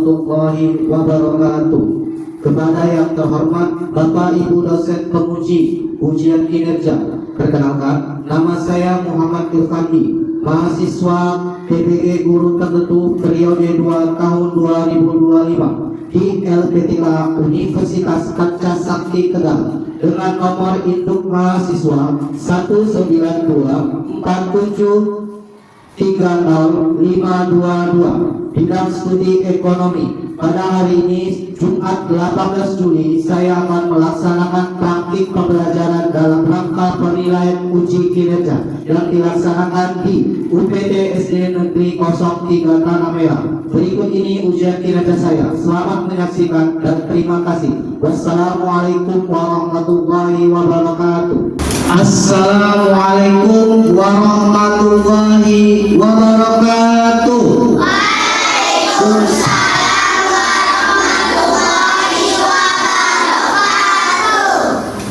warahmatullahi wabarakatuh. Kepada yang terhormat Bapak Ibu dosen penguji ujian kinerja, perkenalkan, nama saya Muhammad Irfandi, mahasiswa PPG Guru Tertentu periode 2 tahun 2025 di LPTA Universitas Pancasakti Tegal dengan nomor induk mahasiswa 197305222 bidang studi ekonomi. Pada hari ini Jumat 18 Juli saya akan melaksanakan praktik pembelajaran dalam rangka penilaian uji kinerja yang dilaksanakan di UPT SD Negeri 03 Tanah Merah. Berikut ini ujian kinerja saya. Selamat menyaksikan dan terima kasih. Wassalamualaikum warahmatullahi wabarakatuh. Assalamualaikum warahmatullahi wabarakatuh. Waalaikumsalam.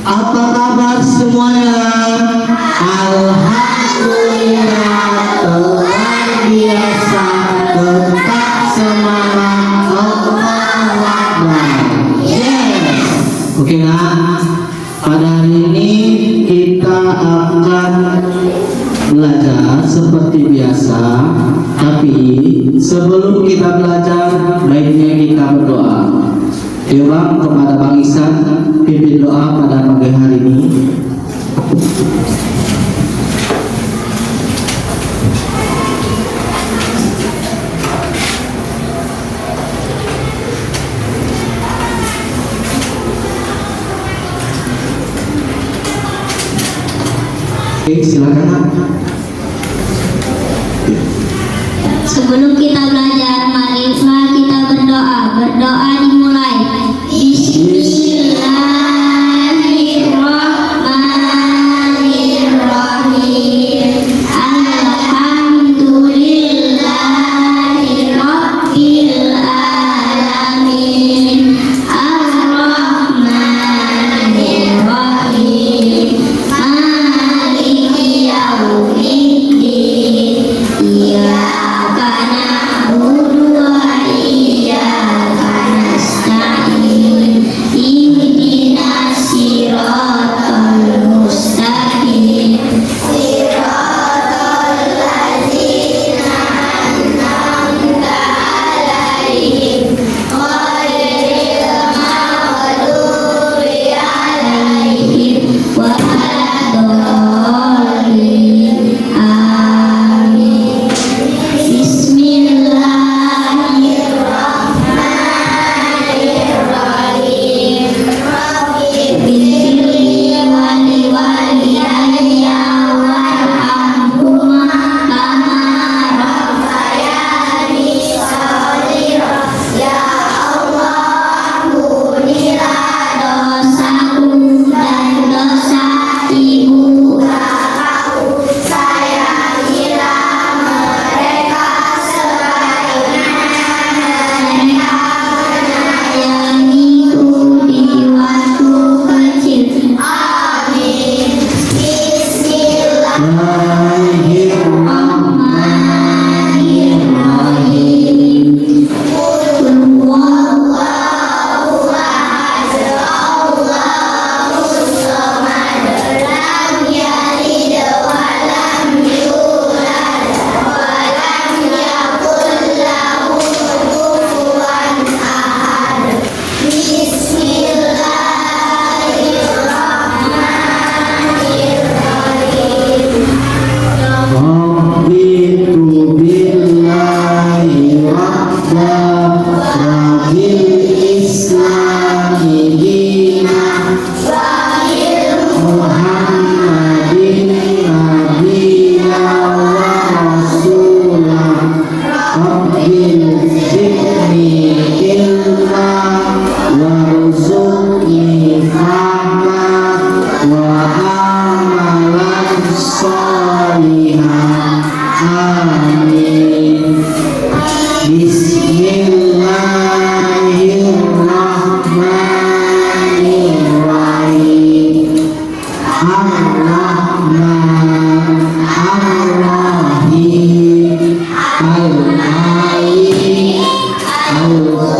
Apa kabar semuanya? Alhamdulillah, luar biasa, tetap semangat, Allahu Akbar. Yes. Oke nah, pada hari ini kita akan belajar seperti biasa. Tapi sebelum kita belajar, baiknya kita berdoa. Doa kepada Bang Ihsan, pimpin doa pada pagi hari ini. Oke, silakan. Sebelum kita belajar, mari kita berdoa. Berdoa dimulai. Bismillahirrahmanirrahim. Alhamdulillahirabbil alamin. Ar-Rahmanirrahim. Maliki yaumiddin. Iyyaka na'budu wa iyyaka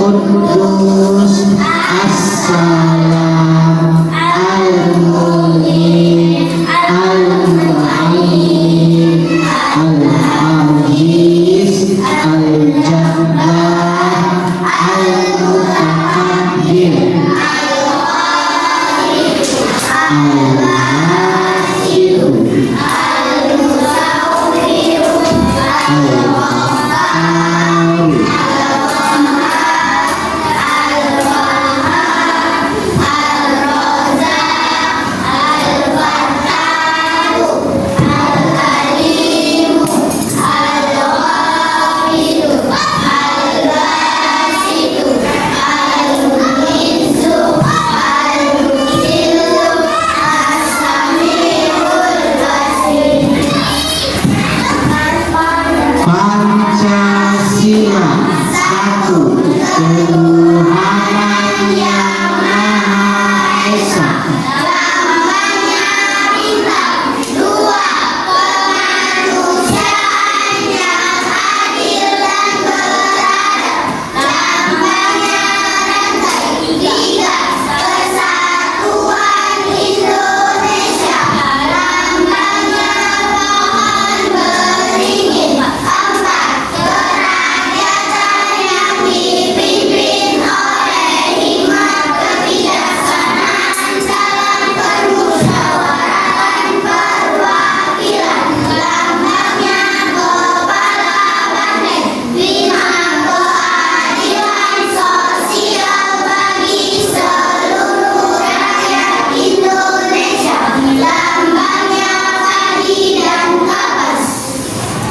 Qudus As-Salam Al-Mu'min Al-Mu'ayyin Al-Aziz Al-Jabbar Al-Mutakabbir Al-Hasidu Pancasila satu Tuhan yang Maha Esa.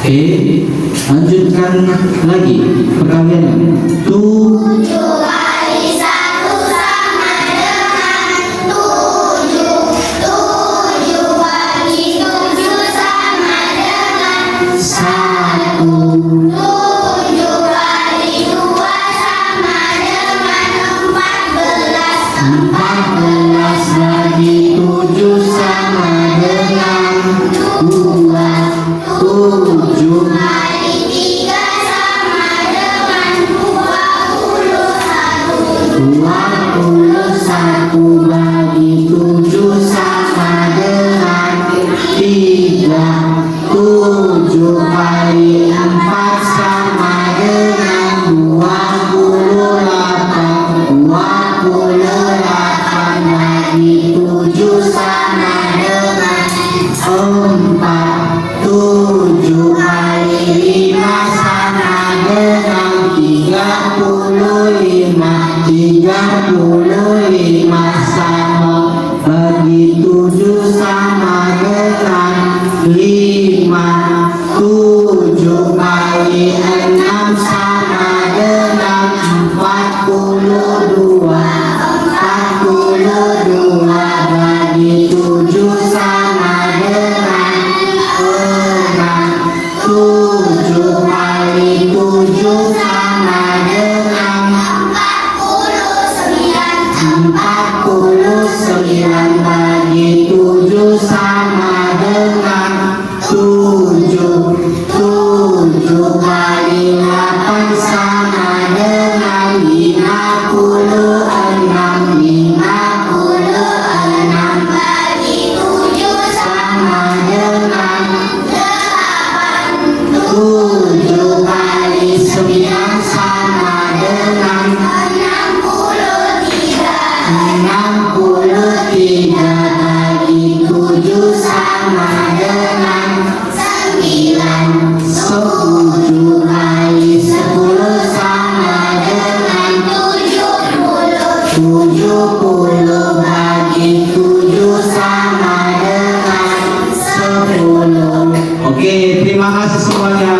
Oke, lanjutkan lagi perkaliannya. 7 kali 1 sama dengan 7. 7 bagi 7 sama dengan 1. 7 kali 2 sama dengan 14. 14 bagi 7 sama dengan 2. 7 kali 3 sama dengan 21. 21 bagi 7 sama dengan 3. 7 kali 4 sama dengan 28. 28 bagi 7 sama dengan 4. 7 kali 5 sama dengan 35. 35 sama bagi 7 sama dengan 5. 7 kali 6 sama dengan 42. 42 bagi 7 sama dengan 6. 7 kali 7 sama dengan 49 bagi 7 sama dengan 7. 7 kali 8 sama dengan 56. 56 bagi 7 sama dengan 7 kali 9 sama dengan 63 bagi 7 sama dengan 9. 7 kali 10 sama dengan 70 bagi 7 sama dengan 10. Oke, terima kasih semuanya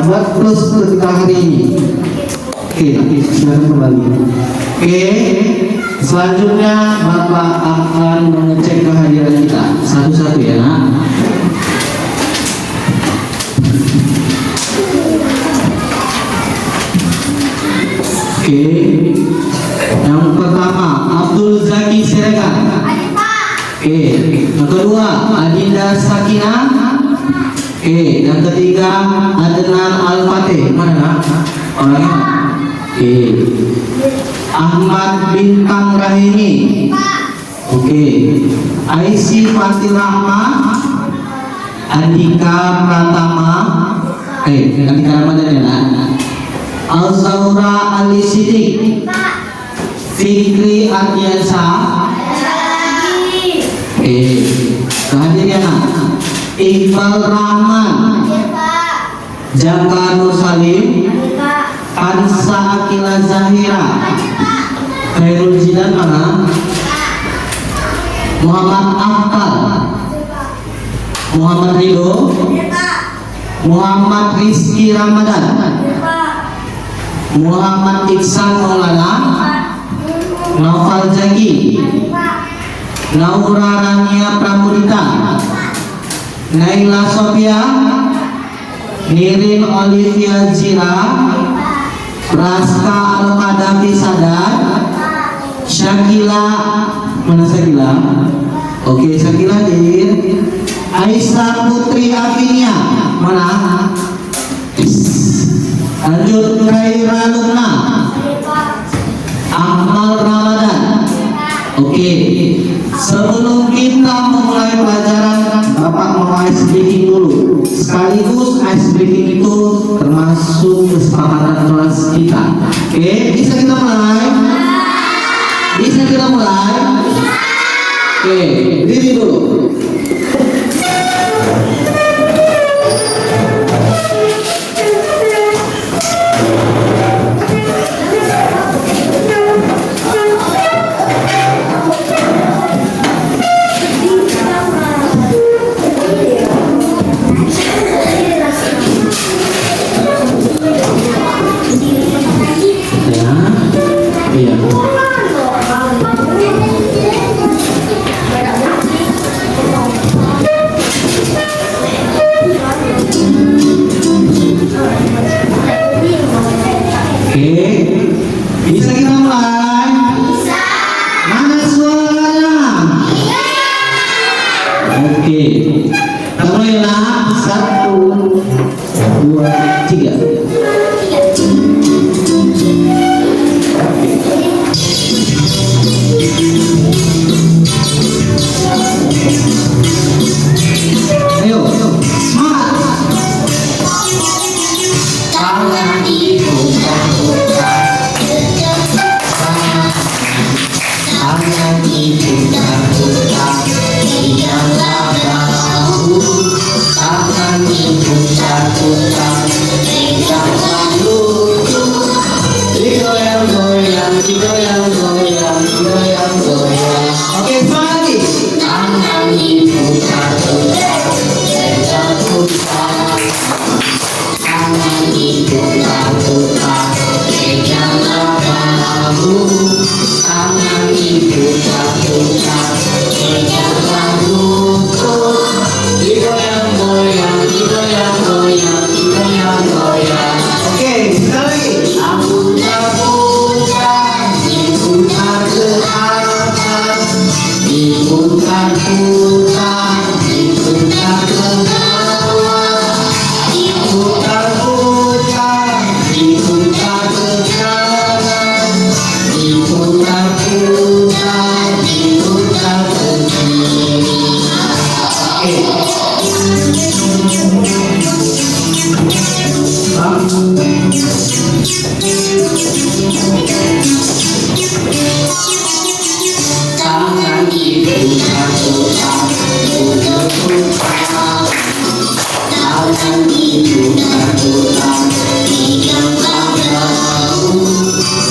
buat plus ketika hari ini. Oke, silakan kembali. Oke, selanjutnya Bapak akan mengecek kehadiran kita satu-satu ya, nak. Oke, yang pertama Abdul Zaki Siregar. Oke, yang kedua Adinda Sakinah. Oke, yang ketiga Adnan Al-Fatih. Mana nak? Orangnya? Oke. Ahmad Bintang Rahimi. Oke. Aisy Fatir Rahma. Andika Pratama. Andika Ramadana. Al-Zawra Ali Sidik. Fikri Ardiansa. Kehadiran Iqbal Rahman. Jaka Nur Salim. Ansa Akila Zahira. Khairul Jidan mana? Muhammad Akmal. Muhammad Ridho. Muhammad Rizki Ramadan. Muhammad Iksan Maulana. Naufal Zaki. Naura Rania Pramudita. Naila Sofia. Nirin Olivia Zira. Raska Al-Qadafi Sadar. Syakila. Mana Syakila? Oke, Syakila Dir. Aisyah Putri Afinia. Mana? Lanjut Khaira Luna. Ahmal Ramadan. Oke. Sebelum kita memulai pelajaran, Bapak mau ice breaking dulu. Sekaligus ice breaking itu termasuk kesepakatan kelas kita. Oke, bisa kita mulai? Bisa kita mulai? Oke, diri dulu. Bisa kita mulai? Bisa. Mana suaranya? Oke. Kita mulai lah. 1, 2, 3. Ayo, semangat. Tangan dibuka-buka. Tangan dibuka-buka. Peganglah bahu. Tangan dibuka-buka. Peganglah lutut. Digoyang-goyang, digoyang-goyang, digoyang-goyang. Oke, semangat lagi. Tangan dibuka-buka. Pegang-buka. Tangan dibuka-buka. Peganglah bahu. Tangan dibuka-buka. Peganglah lutut. Digoyang-goyang, digoyang-goyang, digoyang-goyang. Oke, sekali lagi. Diputar-putar, diputar ke atas. Diputar-putar, diputar ke bawah. Diputar-putar, diputar ke kanan. Diputar-putar, diputar ke kiri. Tangan diputar-putar, putar-putar. Tangan diputar-putar, peganglah bahu.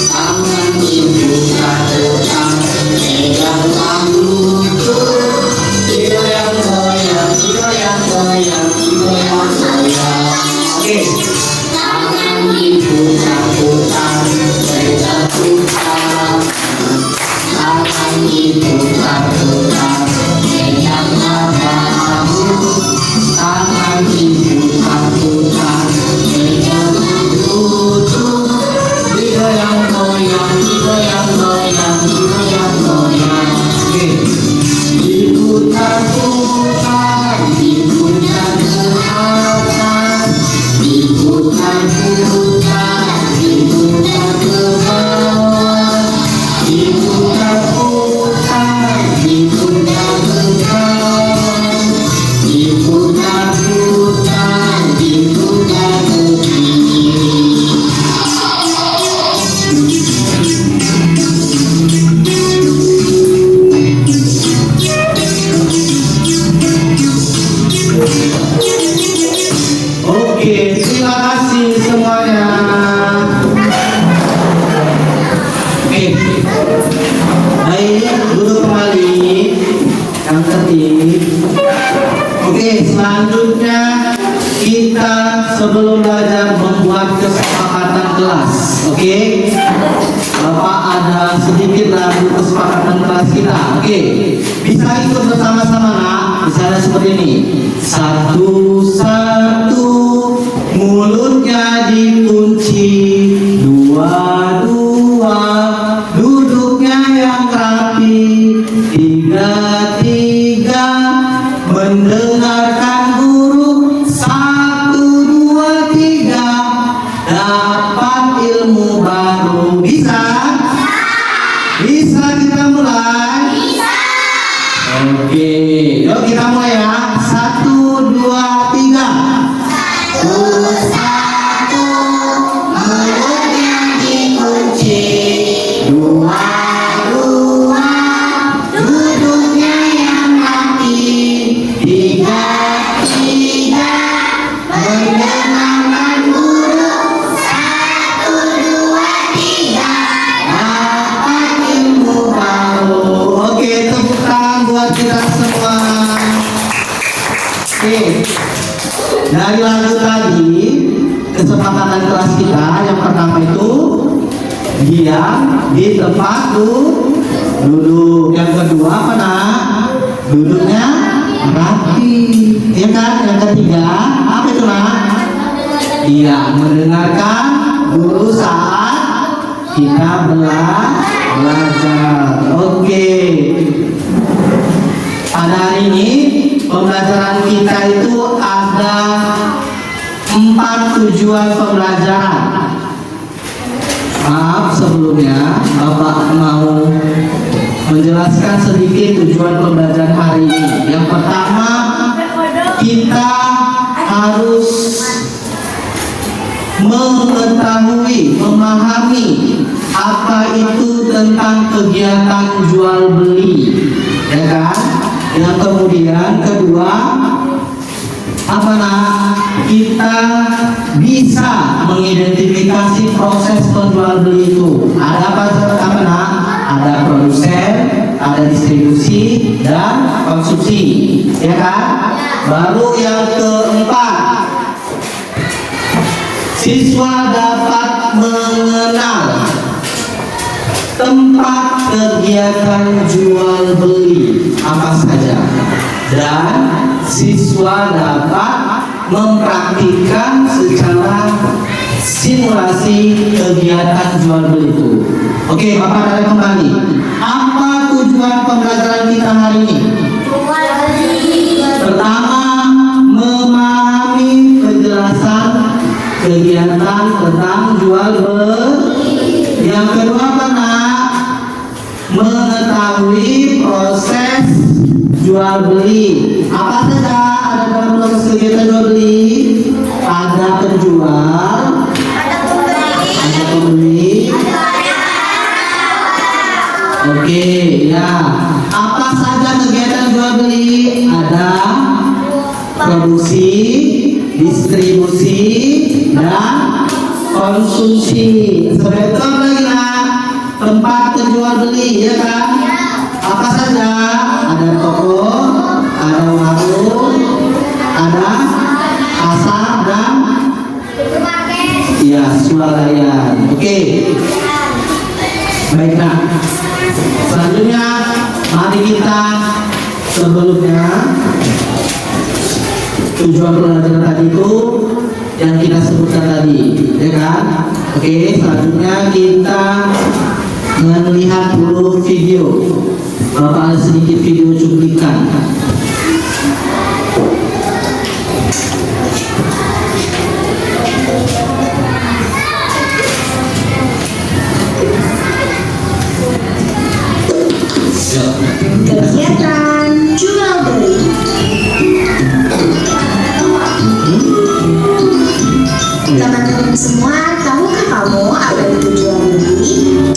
Tangan diputar-putar, peganglah lutut. Digoyang-goyang, digoyang-goyang, digoyang-goyang. Oke. Tangan diputar-putar, pegang-putar. Tangan diputar-putar, peganglah bahu. Tangan diputar-putar, peganglah lutut. Digoyang-goyang, digoyang-goyang, digoyang-goyang. Oke. Diputar-putar, diputar ke atas. Diputar-putar, diputar ke bawah. Oke, terima kasih semuanya. Oke, baik, duduk kembali yang tertib. Oke, selanjutnya kita sebelum belajar membuat kesepakatan kelas. Oke, Bapak ada sedikit lagu kesepakatan kelas kita. Oke, bisa ikut bersama-sama nak. Misalnya seperti ini. Satu-satu mulutnya dikunci, dua-dua duduknya yang rapi, tiga-tiga mendengarkan guru, satu, dua, tiga dapat ilmu baru. Bisa? Bisa kita mulai? Oke, yuk kita mulai ya. Satu, dua, tiga. Satu, mulutnya dikunci, dua, duduknya yang rapi, tiga, mendengarkan guru, satu, dua, tiga dapat ilmu baru. Oke, tepuk tangan buat kita semua. Oke, dari lagu tadi kesepakatan kelas kita yang pertama itu diam di tempat duduk. Yang kedua apa nak? Duduknya rapi, ya kan? Yang ketiga apa itu nak? Iya, mendengarkan guru saat kita belajar. Oke, pada hari ini pembelajaran kita itu ada 4 tujuan pembelajaran. Maaf sebelumnya Bapak mau menjelaskan sedikit tujuan pembelajaran hari ini. Yang pertama, kita harus mengetahui, memahami apa itu tentang kegiatan jual beli, ya kan? Yang kemudian kedua, apa nak? Kita bisa mengidentifikasi proses penjual beli itu. Ada apa nak? Ada produsen, ada distribusi dan konsumsi, ya kan? Baru yang keempat, siswa dapat mengenal tempat kegiatan jual beli apa saja, dan siswa dapat mempraktikkan secara simulasi kegiatan jual beli itu. Oke, Bapak dari kembali. Apa tujuan pembelajaran kita hari ini? Pertama, memahami kejelasan kegiatan tentang jual beli. Yang kedua apa nak? Mengetahui proses jual beli. Apa saja ada dalam proses kegiatan jual beli? Ada penjual, ada pembeli. Oke, ya. Apa saja kegiatan jual beli? Ada produksi, distribusi, dan konsumsi. Sebetul lagi lah, tempat penjual beli, ya kan? Apa saja? Ada toko, ada warung, ada pasar dan ya swalayan. Oke, baik nak. Selanjutnya, mari kita sebelumnya tujuan pelajaran tadi itu yang kita sebutkan tadi, ya kan? Oke, selanjutnya kita melihat dulu video. Bapak ada sedikit video cuplikan. Kegiatan jual beli. Teman-teman semua, tahukah kamu apa itu jual beli?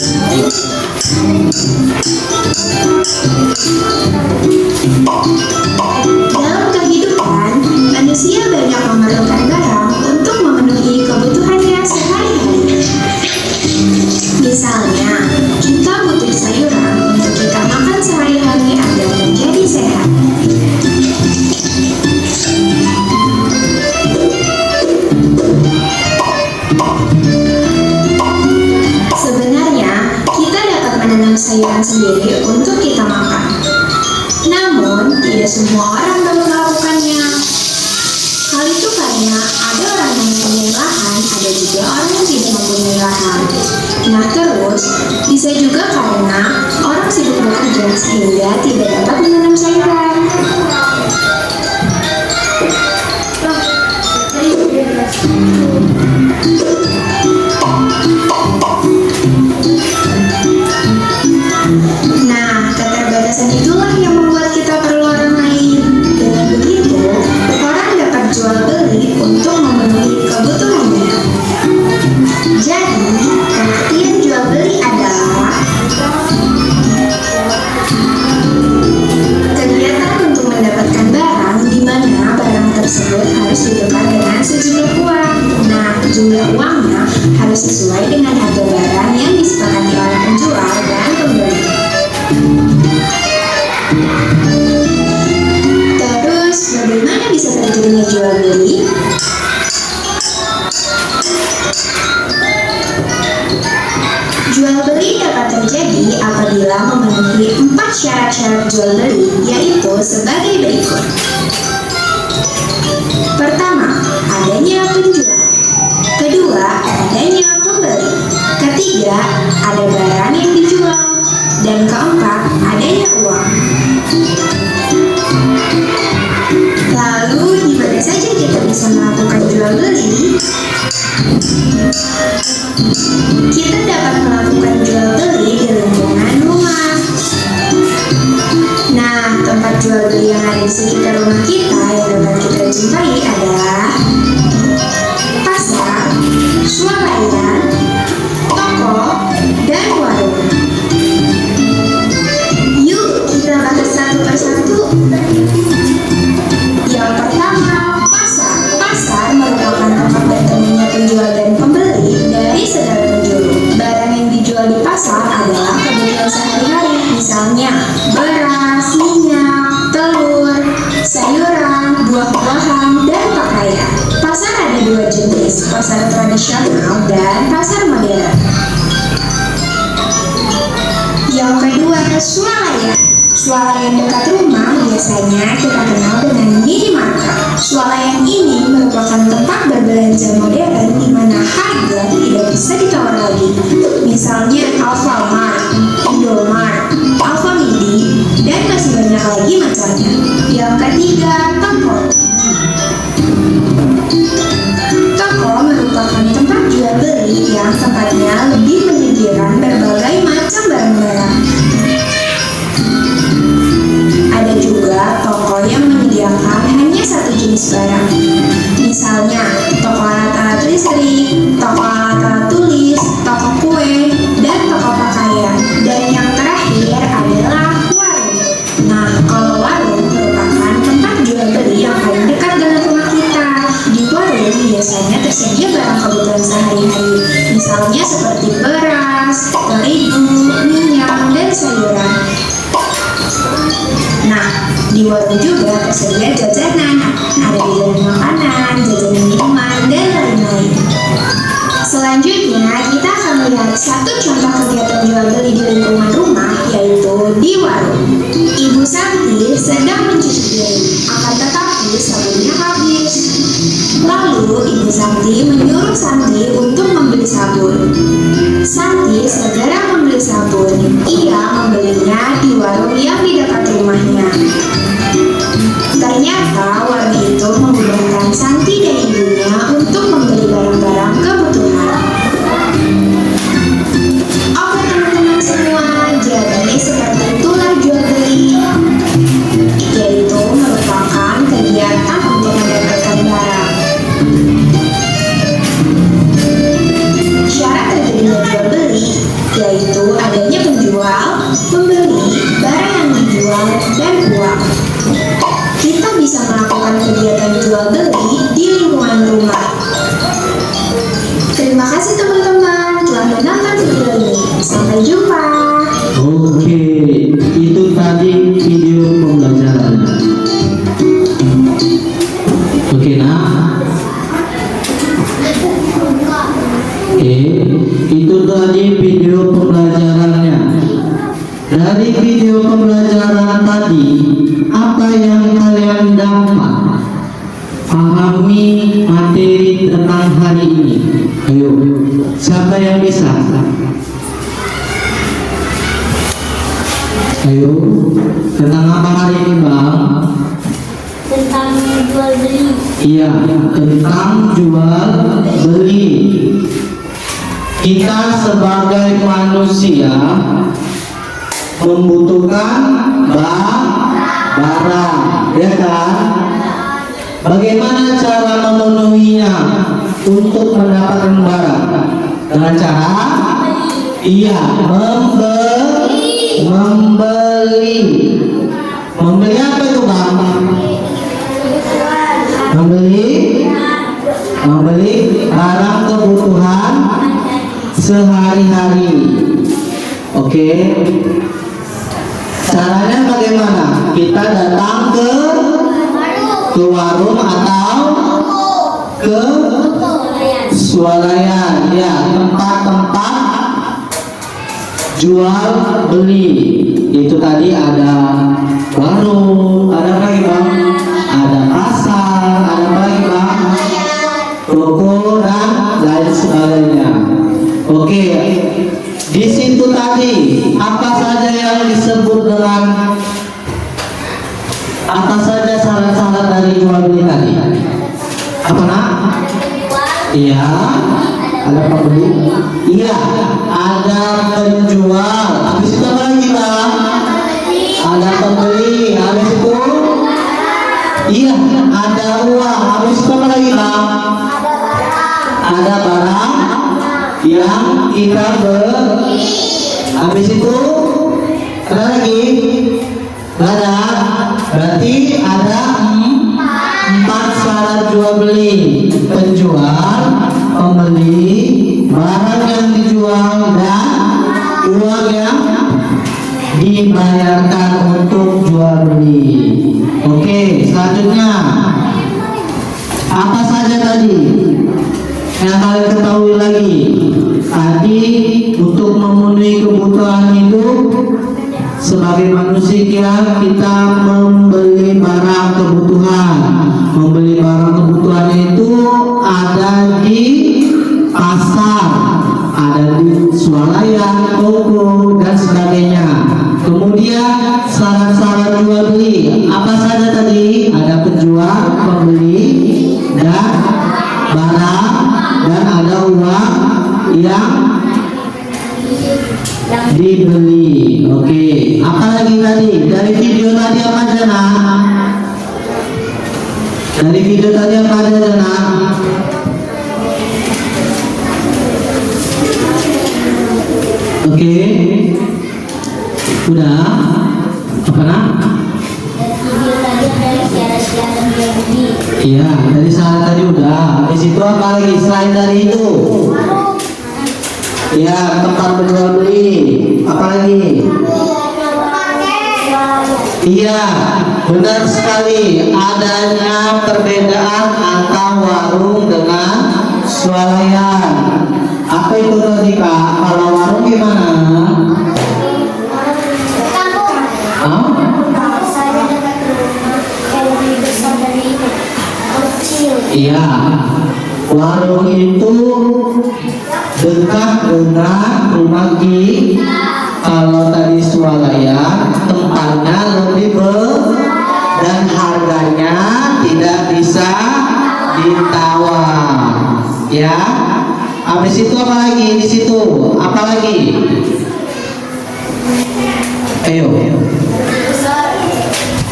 Dalam kehidupan, manusia banyak memerlukan barang untuk memenuhi kebutuhannya sehari-hari. Misalnya, kita butuh sayuran untuk kita makan sehari-hari agar menjadi sehat. Sebenarnya, kita dapat menanam sayuran sendiri untuk kita makan. Namun, tidak semua orang dapat melakukannya. Hal itu karena ada orang yang mempunyai lahan, ada juga orang yang tidak mempunyai lahan. Nah terus, bisa juga karena orang sibuk bekerja sehingga tidak dapat menanam sayuran. Nah, keterbatasan itulah yang membuat kita perlu orang lain. Dengan begitu, orang dapat jual beli untuk memenuhi kebutuhannya. Jadi, pengertian jual beli adalah kegiatan untuk mendapatkan barang di mana barang tersebut harus ditukar dengan sejumlah uang. Nah, jumlah uangnya harus sesuai dengan harga barang yang disepakati oleh penjual dan pembeli. Terus, bagaimana bisa terjadinya jual beli? Jual beli dapat terjadi apabila memenuhi 4 syarat-syarat jual beli, yaitu sebagai berikut. Pertama, adanya penjual. Kedua, adanya pembeli. Ketiga, ada barang yang dijual. Dan keempat, adanya uang. Lalu, di mana saja kita bisa melakukan jual beli? Kita dapat melakukan jual beli di lingkungan rumah. Nah, tempat jual beli yang ada di sekitar rumah kita yang dapat kita jumpai adalah pasar, swalayan, toko, dan warung. Yuk, kita bahas satu persatu. Yang pertama, pasar. Pasar merupakan tempat bertemunya penjual dan pembeli dari segala penjuru. Barang yang dijual di pasar adalah kebutuhan sehari-hari, misalnya beras, minyak, telur, sayuran, buah-buahan, dan pakaian. Pasar ada 2 jenis, pasar tradisional dan pasar modern. Yang kedua, swalayan. Swalayan dekat rumah biasanya kita kenal dengan minimarket. Swalayan ini merupakan tempat berbelanja modern di mana harga tidak bisa ditawar lagi. Misalnya Alfamart, Indomart, Alfamidi, dan masih banyak lagi macamnya. Yang ketiga, toko. Toko merupakan tempat jual beli yang tempatnya lebih menyediakan berbagai macam barang-barang. Ada juga toko yang menyediakan hanya satu jenis barang. Misalnya, toko alat-alat listrik, toko alat-alat tulis, toko kue, dan toko pakaian. Dan yang terakhir adalah warung. Nah, kalau warung merupakan tempat jual beli yang paling dekat dengan rumah kita. Di warung biasanya tersedia barang kebutuhan sehari-hari. Misalnya seperti beras, terigu, minyak, dan sayuran. Nah, di warung juga tersedia jajanan, ada jajanan makanan, jajanan minuman, dan lain-lain. Selanjutnya, kita akan melihat satu contoh kegiatan jual beli di lingkungan rumah, yaitu di warung. Ibu Santi sedang mencuci piring, akan tetapi sabunnya habis. Lalu, Ibu Santi menyuruh Santi untuk membeli sabun. Santi segera membeli sabun. Ia membelinya di warung yang di dekat rumahnya. Ternyata warung itu memudahkan Santi dan ibunya untuk membeli barang-barang kebutuhan. Oke teman-teman semua, jadi seperti itulah jual beli, yaitu merupakan kegiatan untuk mendapatkan barang. Syarat terjadinya jual beli yaitu adanya penjual, pembeli, barang yang dijual, dan uang. Kita bisa melakukan kegiatan jual beli di lingkungan rumah. Terima kasih teman-teman telah menonton video ini. Sampai jumpa. Oke, itu tadi video pembelajaran. Oke, nah. Oke, itu tadi video pembelajarannya. Dari video pembelajaran tadi, apa yang kalian dapat pahami materi tentang hari ini? Ayo, siapa yang bisa? Ayo, tentang apa hari ini, Bang? Tentang jual beli. Iya, tentang jual beli. Kita sebagai manusia membutuhkan barang, ya kan? Bagaimana cara memenuhinya untuk mendapatkan barang? Dengan cara, iya, membeli. Membeli apa itu, Bang? Membeli barang kebutuhan sehari-hari. Oke. Caranya bagaimana? Kita datang ke warung atau ke swalayan, ya, tempat-tempat jual beli. Itu tadi ada warung, ada apa lagi, Bang? Ada pasar, ada apa lagi, Bang? Toko dan lain sebagainya. Oke, di situ tadi apa saja yang disebut dengan apa saja syarat-syarat dari jual beli tadi? Apa, nak? Iya, ada pembeli. Iya, ada penjual. Habis itu apa lagi, Bang? Ada pembeli. Habis itu, iya, ada uang. Habis itu apa lagi, Bang? Ada barang yang kita beli. Habis itu ada lagi? Nggak ada. Berarti ada 4 syarat jual beli: penjual, pembeli, barang yang dijual, dan uang yang dibayarkan untuk jual beli. Oke, selanjutnya apa saja tadi yang kalian ketahui lagi? Tadi untuk memenuhi kebutuhan hidup sebagai manusia, kita membeli barang kebutuhan. Membeli barang kebutuhan itu ada di pasar, ada di swalayan, toko, dan sebagainya. Kemudian syarat-syarat jual beli apa saja tadi? Ada penjual, pembeli, dan barang, dan ada uang yang dibeli. Oke, apa lagi tadi? Dari video tadi apa aja, nak? Dari video tadi apa aja, nak? Oke, udah. Apa, nak? Video tadi ada syarat-syarat jual beli. Iya, dari syarat tadi udah. Habis itu apa lagi selain dari itu? Ya, tempat berjual beli. Apa lagi? Iya, benar sekali. Adanya perbedaan antara warung dengan swalayan. Apa itu tadi, Kak? Kalau warung gimana? Hah? Iya, warung itu dekat dengan rumah Ki. Kalau tadi swalayan tempatnya lebih dan harganya tidak bisa ditawar. Ya, habis itu apa lagi di situ? Apa lagi? Ayo.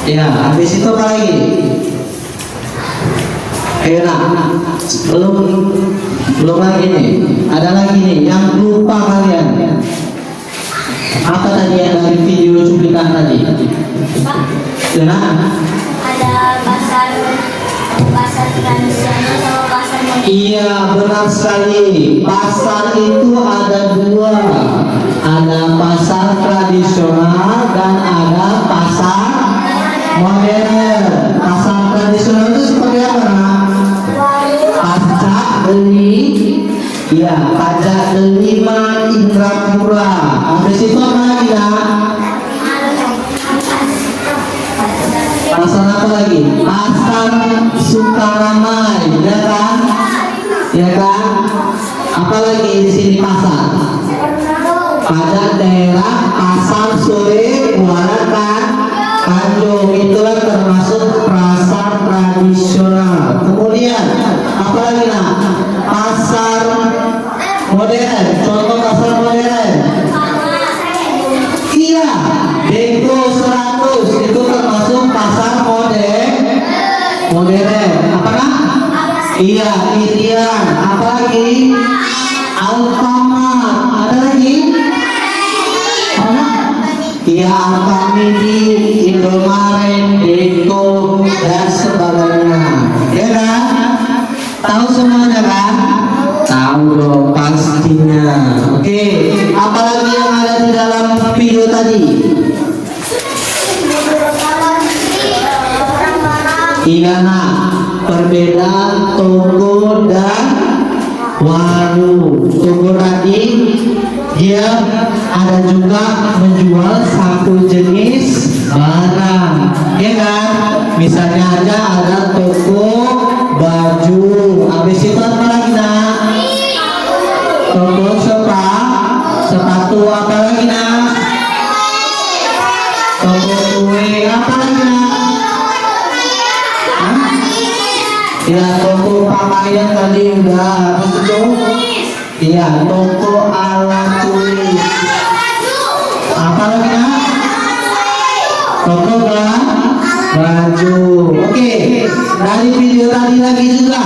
Ya, habis itu apa lagi? Ayo, nak. Belum lagi nih. Ada lagi nih yang lupa kalian. Apa tadi yang dari video cuplikan tadi? Dengar? Ada pasar tradisional sama pasar modern. Iya, benar sekali. Pasar itu ada dua. Ada pasar tradisional dan ada pasar modern. Pasar tradisional itu seperti apa? Nak? Pajak beli, ya pajak delima Indrapura. Habis itu apa lagi ya? Pasar apa lagi? Pasar Sukaramai, ya kan? Ya kan? Apa lagi di sini pasar? Pajak daerah, pasar sore, muara kan? Tanjung, itulah termasuk pasar tradisional. Kemudian apa lagi nak? Pasar modern. Contoh pasar modern. Iya, Deko 100 itu termasuk pasar modern. Apa nak? Iya, Irian. Apa lagi? Alfamart. Ada lagi? Apa? Iya, Alfamidi, Indomaret, Deko dan sebagainya. Ya kan? Tahu semuanya kan? Tahu dong pastinya. Oke, apalagi yang ada di dalam video tadi? Iya nak, perbedaan toko dan warung. Toko tadi dia ada juga menjual satu jenis barang, ya kan? Misalnya aja ada toko baju, habis itu apa lagi nak? Toko sepatu, apa lagi nak? Toko kue, apa lagi nak? Hah? Ya, toko pakaian tadi udah. Habis itu iya, toko alat tulis. Apa lagi nak? Toko baju. Oke, dari video tadi lagi juga.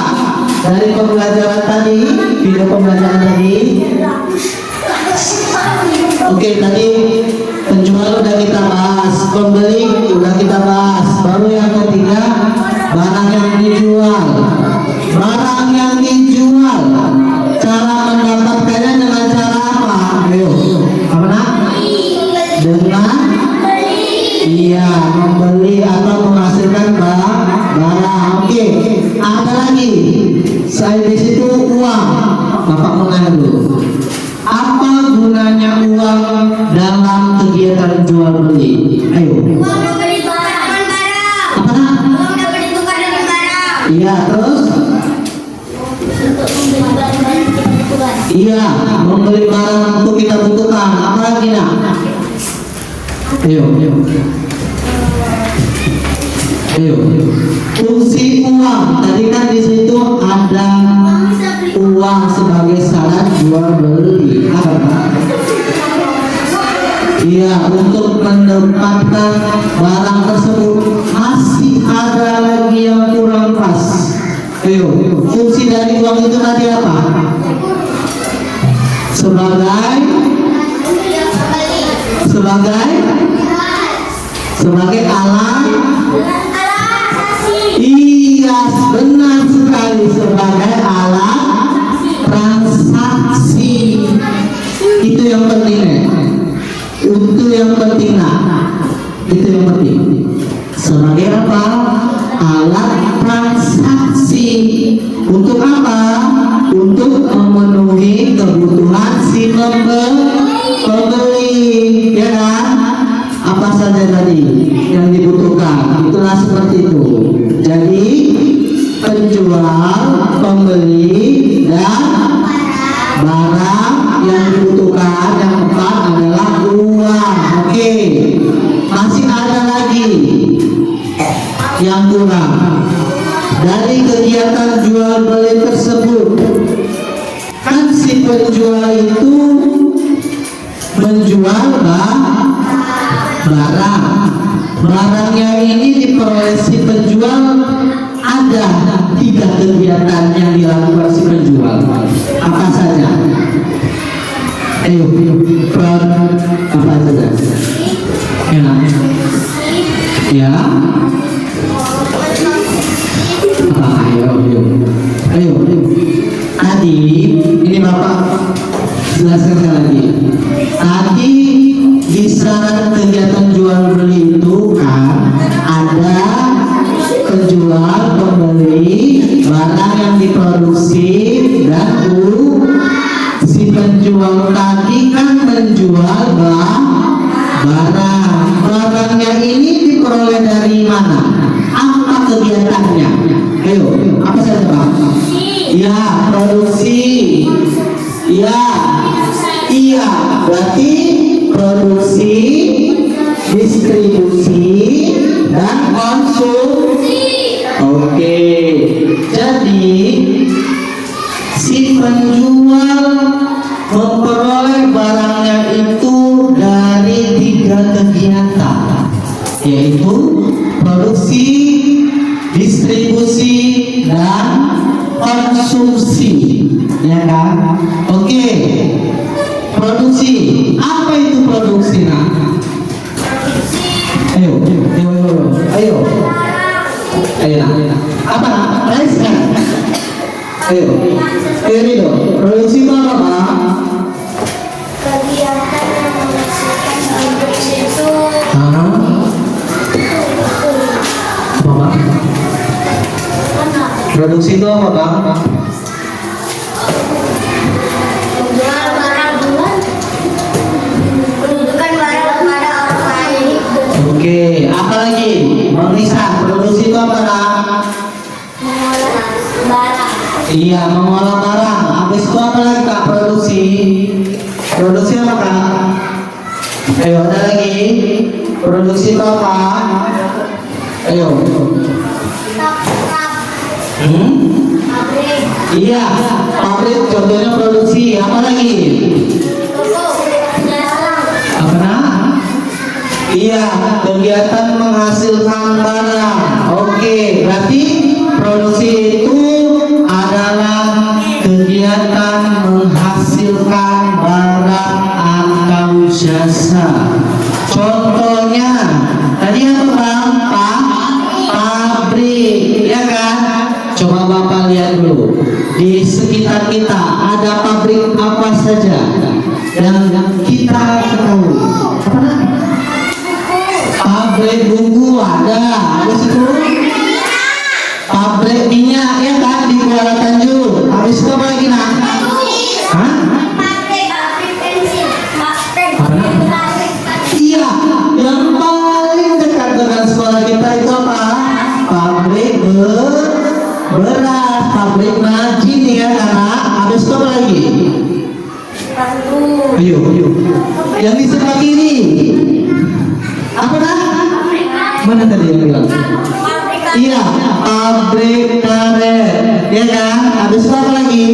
Dari pembelajaran tadi, video pembelajaran tadi. Oke, tadi penjual udah kita bahas, pembeli udah kita bahas. Baru yang ketiga, barang yang dijual. Barang yang dijual, cara mendapatkannya dengan cara apa? Ayo, apa nak? Dengan iya, membeli atau menghasilkan barang. Oke, ada lagi. Saya di situ uang. Bapak mengenal dulu. Apa gunanya uang dalam kegiatan jual beli? Ayo. Apa nak? Iya, terus? Iya, membeli barang untuk kita butuhkan. Apa lagi nak? Ayo. Fungsi uang. Tadi kan di situ ada uang sebagai syarat jual beli. Apa? Iya, untuk mendapatkan barang tersebut masih ada lagi yang kurang pas. Ayo, fungsi dari uang itu nanti apa? Sebagai alat. Iya, benar sekali, sebagai alat transaksi. Itu yang penting ya. Itu yang penting nah. Itu yang penting. Sebagai apa? Alat transaksi. Untuk apa? Untuk memenuhi kebutuhan si pembeli, ya kan? Apa saja tadi yang dibutuhkan, itulah seperti itu. Jadi penjual, pembeli, dan barang yang dibutuhkan yang keempat adalah uang. Oke, masih ada lagi yang kurang dari kegiatan jual beli tersebut. Kan si penjual itu menjual barangnya ini diperoleh si penjual. Ada 3 kegiatan yang dilakukan si penjual. Apa saja? Ayo, apa distribusi, dan konsumsi. Oke, jadi si penjual memperoleh barangnya itu dari 3 kegiatan, yaitu produksi, distribusi, dan konsumsi, ya kan? Oke, produksi. Apa itu produksi, nak? Ayo, nak. Apa, nak? Rice, nak? Ayo, ini dong. Produksi itu apa, Pak? Kegiatan yang menghasilkan produksi itu Hah? Apa, Pak? Produksi itu apa, Pak? menjual barang bulan, menunjukkan barang kepada orang lain, Oke, apa lagi? Bang Nisa, produksi itu apa, nak? mengolah barang, Iya, mengolah barang. Habis itu apa lagi, Kak? Produksi. Produksi apa, Kak? Ayo, ada lagi. Produksi itu apa? Ayo. pabrik, Iya, pabrik contohnya produksi. Apa lagi? toko, jasa, Apa, nak? Iya, kegiatan menghasilkan barang. Oke, berarti produksi itu adalah kegiatan menghasilkan barang atau jasa. Contohnya, tadi apa, Bang? Pabrik, ya kan? Coba Bapak lihat dulu. Di sekitar kita ada pabrik apa saja yang kita ketahui? Apa, nak? Pabrik buku ada, habis itu pabrik minyak, ya kan, di Kuala Tanjung. Habis itu apa lagi, nak? Hah? pabrik pensil, pabrik Iya, yang paling dekat dengan sekolah kita itu apa? Pabrik beras, pabrik najin, ya kan, nak? Habis itu apa lagi? batu, Ayo. Yang di sebelah kiri. Apa, nak? Mana tadi yang bilang? pabrik Iya, pabrik karet, ya kan? Habis itu apa lagi?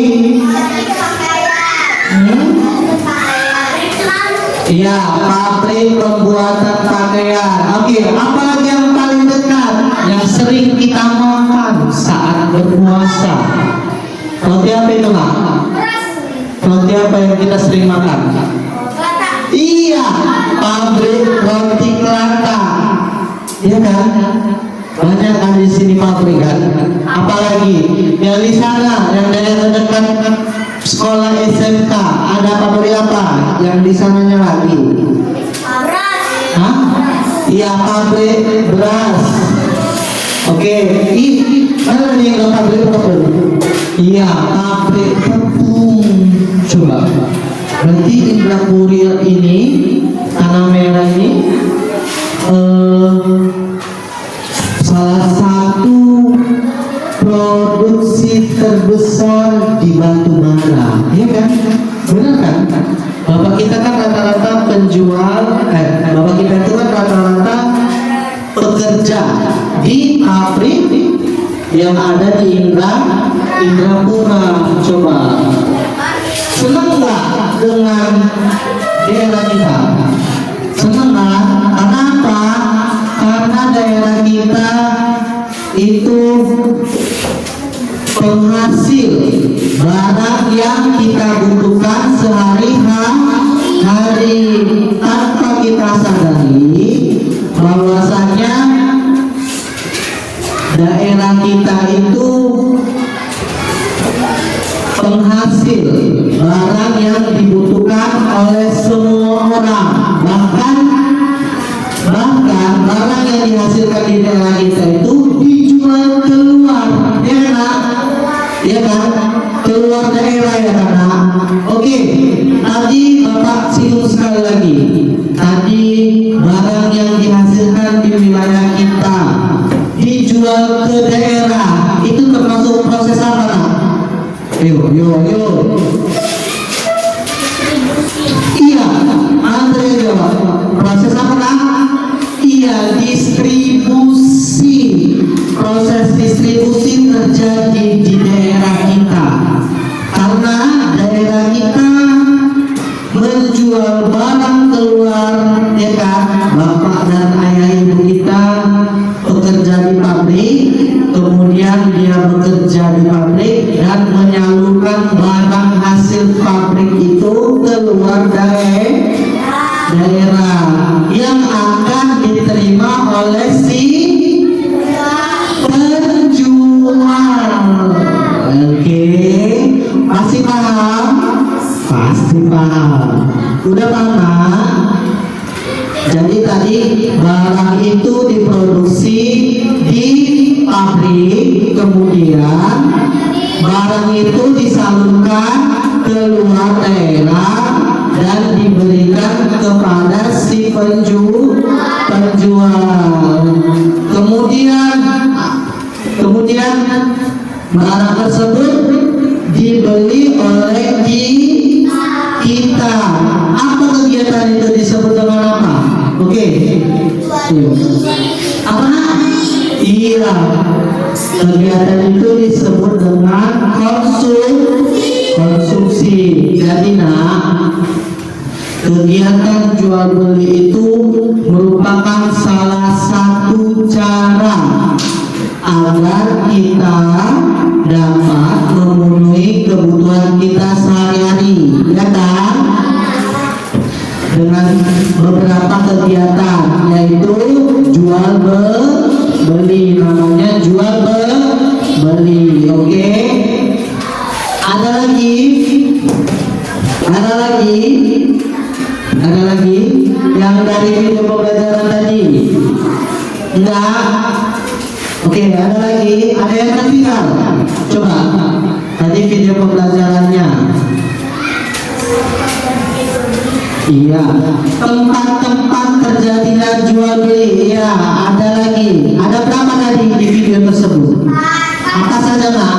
Iya, pabrik pembuatan pakaian. Oke, apa lagi yang paling dekat, yang sering kita makan saat berpuasa? Roti apa itu, Kak? Roti apa yang kita sering makan? Iya, pabrik roti kelata. Iya kan? Banyak kan di sini pabrik kan? Apalagi yang di sana, yang daerah dekat sekolah SMK, ada pabrik apa? Yang di sananya lagi? Hah? Iya, pabrik beras. Oke, mana nih yang pabrik tepung? Iya, pabrik tepung. Coba. Berarti Indra Kurir ini, tanah merah ini, salah satu produksi terbesar di batu bara, ya kan? Benar kan? Bapak kita kan rata-rata penjual, bapak kita itu kan rata-rata pekerja di pabrik yang ada di Indrapura. Coba, senang nggak dengan daerah kita? Senang nggak? Kenapa? Karena daerah kita itu penghasil barang yang kita butuhkan sehari-hari, tanpa kita sadari bahwasanya daerah kita itu penghasil barang yang dibutuhkan oleh semua orang, bahkan barang yang dihasilkan di daerah kita itu dijual keluar, ya kan, keluar daerah, ya kan. Oke, tadi Bapak singgung sekali lagi, tadi barang yang dihasilkan di wilayah kita dijual ke daerah, itu termasuk proses apa, nak? Yuk. Iya, Andre jawab. Proses apa, nak? Jadi barang itu diproduksi di pabrik, kemudian barang itu disalurkan ke luar daerah dan diberikan kepada si penjual. Kemudian barang tersebut dibeli oleh kita. Apa kegiatan itu disebut dengan apa? Oke. Apa? Iya. Kegiatan itu disebut dengan konsumsi. Jadi kegiatan jual beli itu merupakan salah satu cara agar kita dapat memenuhi kebutuhan kita sehari-hari, ya kan? Dengan beberapa kegiatan, yaitu jual beli, namanya jual beli. Oke? Ada lagi yang dari video pembelajaran tadi? Enggak? Oke, ada lagi? Ada yang tertinggal? Coba tadi video pembelajarannya. Iya, tempat-tempat terjadinya jual beli. Iya, ada lagi. Ada berapa tadi di video tersebut? Apa saja, Nak?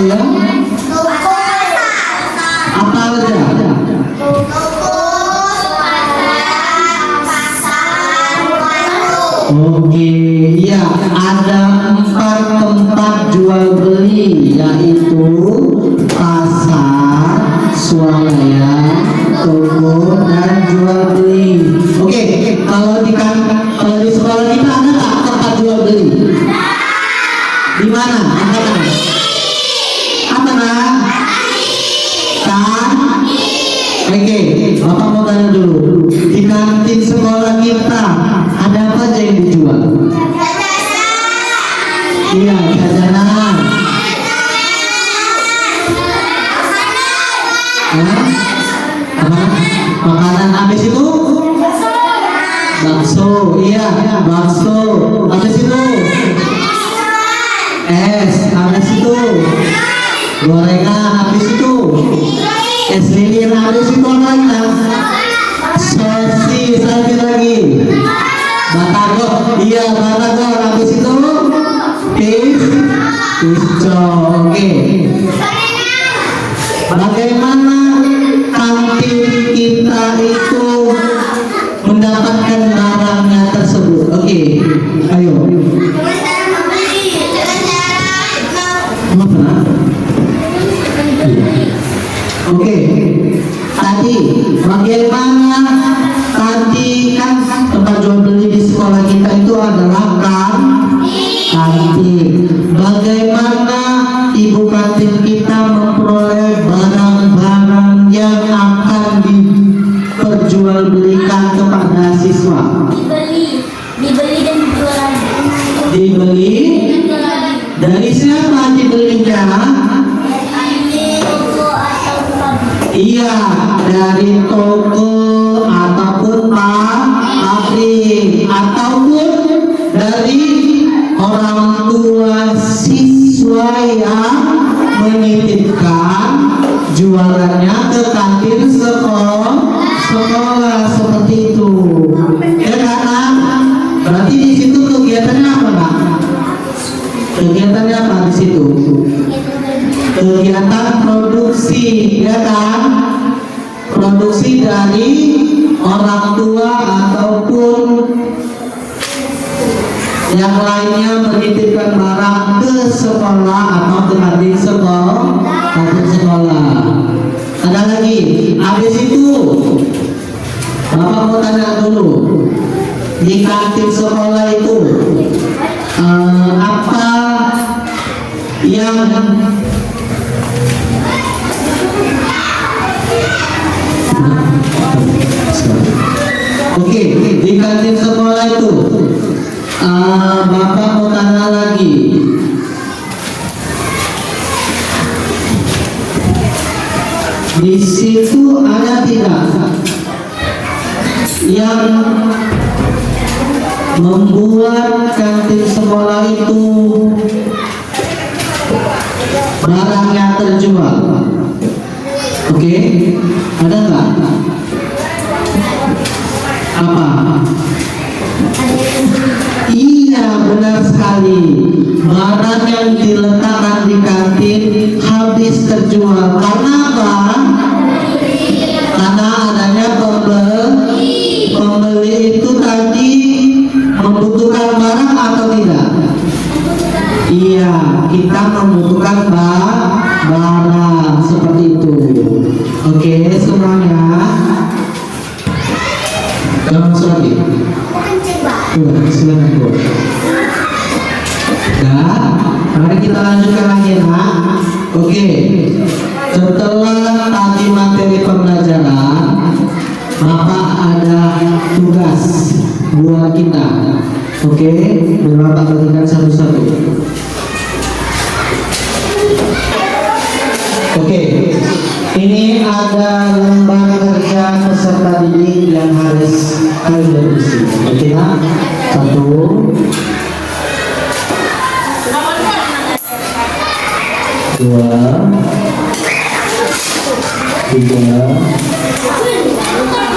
Iya. Apa aja? Oke, ya, ada 4 tempat jual beli, yaitu pasar, swalayan, toko, dan jual beli. Oke, kalau di sekolah kita ada nggak tempat jual beli? Di mana? Apa nak? Kan? Oke, Bapak mau tanya dulu. Di kantin sekolah kita ada apa aja yang dijual? Iya, jajanan. Apa? Makanan. Habis itu bakso. Iya, bakso. Habis itu es. Habis itu gorengan. Habis itu es lilin. Habis itu apa lagi? Sosis. Lagi batagor. Iya, batagor. Habis itu pisco. Oke. Bagaimana kantin kita itu mendapatkan barangnya tersebut? Oke, ayo. Oke, tadi bagaimana tadi kan tempat jual beli di sekolah kita itu adalah kantin. Bagaimana ibu kantin kita memperoleh barang-barang yang akan diperjualbelikan kepada siswa? Dibeli dan dijual lagi. Dibeli dari siapa dibelinya? Iya, dari toko ataupun pabrik ataupun dari orang tua siswa yang menitipkan jualannya ke kantin sekolah seperti itu. Ya kan? Berarti di situ kegiatannya apa, Pak? Kegiatannya apa di situ? Kegiatan produksi, ya kan? Produksi dari orang tua ataupun yang lainnya menitipkan barang ke sekolah atau ke kantin sekolah. Ada lagi. Habis itu Bapak mau tanya dulu, di kantin sekolah itu apa yang Oke, di kantin sekolah itu Bapak mau tanya lagi, di sini situ ada tidak yang membuat kantin sekolah itu barangnya terjual? Oke, ada nggak? Apa? Iya, benar sekali. Barang yang diletakkan di kantin habis terjual. Karena apa? Karena adanya pembeli itu tadi membutuhkan barang atau tidak? Iya, kita membutuhkan barang seperti itu. Oke, semuanya. Jangan masuk lagi. Silakan Bu. Dan mari kita lanjutkan lagi ya. Oke. Setelah tadi materi pembelajaran, maka ada tugas buat kita. Oke, Bapak bagikan satu-satu. Oke, ini ada lembar kerja peserta didik yang harus kalian isi. Oke, nah? Satu, dua, tiga, empat,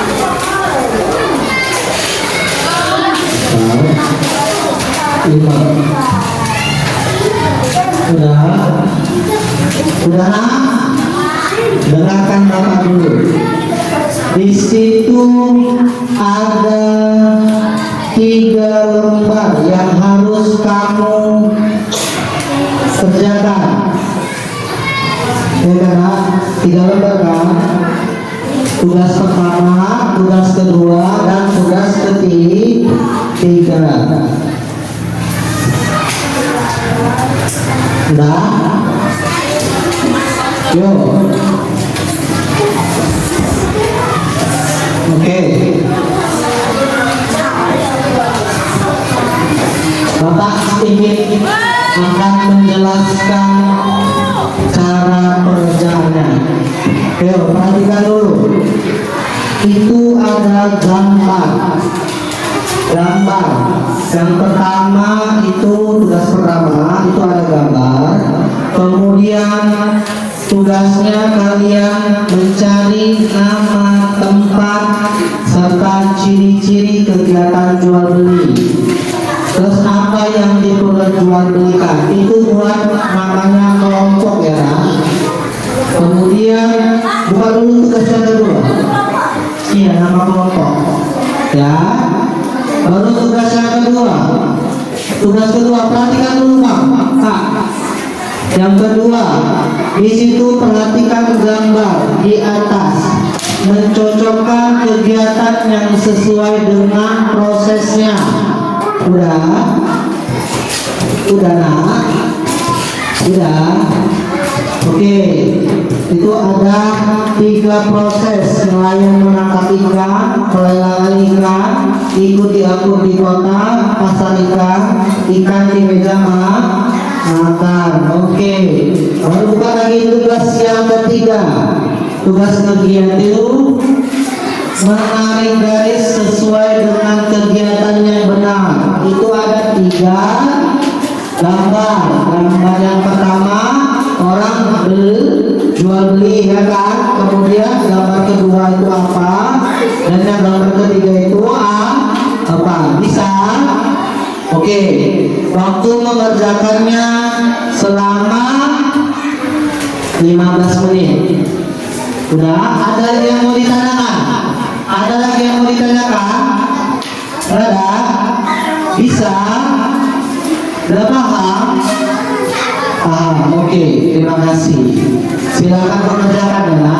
lima. Udah dengarkan Bapak dulu. Di situ ada 3 lembar yang harus kamu kerjakan. Ya kan? 3 lembar kan? Tugas pertama, tugas kedua, dan tugas ketiga. Udah? Yuk. Oke. Bapak ingin akan menjelaskan cara pengerjaannya. Yuk, perhatikan dulu. Itu ada gambar. Yang pertama itu tugas pertama itu ada gambar. Kemudian tugasnya kalian mencari nama, tempat, serta ciri-ciri kegiatan jual beli. Terus apa yang diperjualbelikan itu buat namanya kelompok ya. Kemudian buka dulu tugasnya kedua. Iya, nama kelompok. Ya. Baru tugas yang kedua. Tugas kedua perhatikan dulu Kak. Yang kedua, di situ perhatikan gambar di atas, mencocokkan kegiatan yang sesuai dengan prosesnya. Udah nak? Udah. Oke, itu ada 3 proses: nelayan menangkap ikan, pelelangan ikan, ikut diatur di kota, pasar ikan di meja makan. Oke, lalu buka lagi tugas yang ketiga. Tugas kegiatan itu menarik garis sesuai dengan kegiatan yang benar. Itu ada 3 gambar. Gambar yang pertama orang jual beli ya kan. Kemudian gambar kedua itu apa, dan yang gambar ketiga itu apa? Bisa? Oke, waktu mengerjakannya selama 15 menit. Udah, ada lagi yang mau ditanyakan? Ada lagi yang mau ditanyakan? Ada? Bisa? Udah paham? Paham, oke, terima kasih. Silakan mengerjakan ya.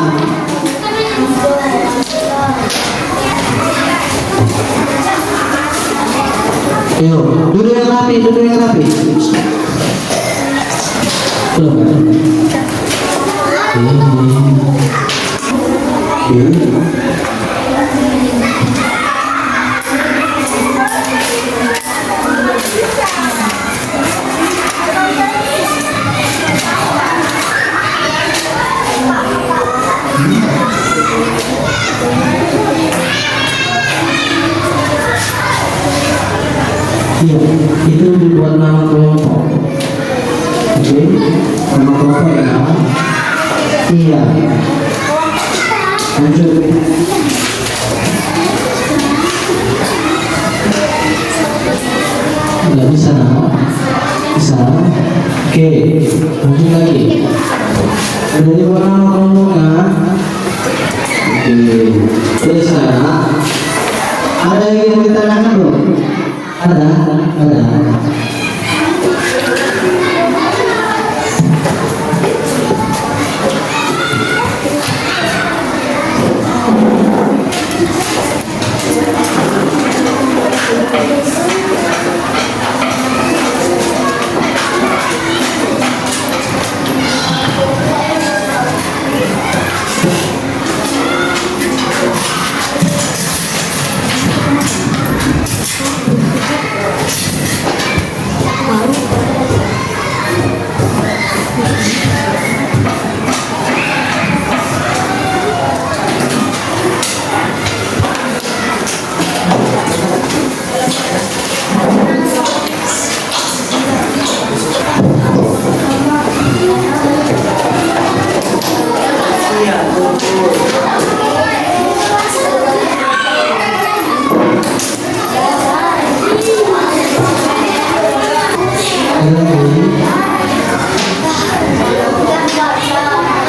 Yuk, duduk yang rapi. Iya, itu dibuat nama kelompok. Oke, nama kelompok ya. Iya. Lanjut. Nggak bisa, bisa. Oke, lanjut lagi. Udah dibuat nama kelompoknya. Oke, terus sekarang ada yang ingin ditanyakan belum? Ada.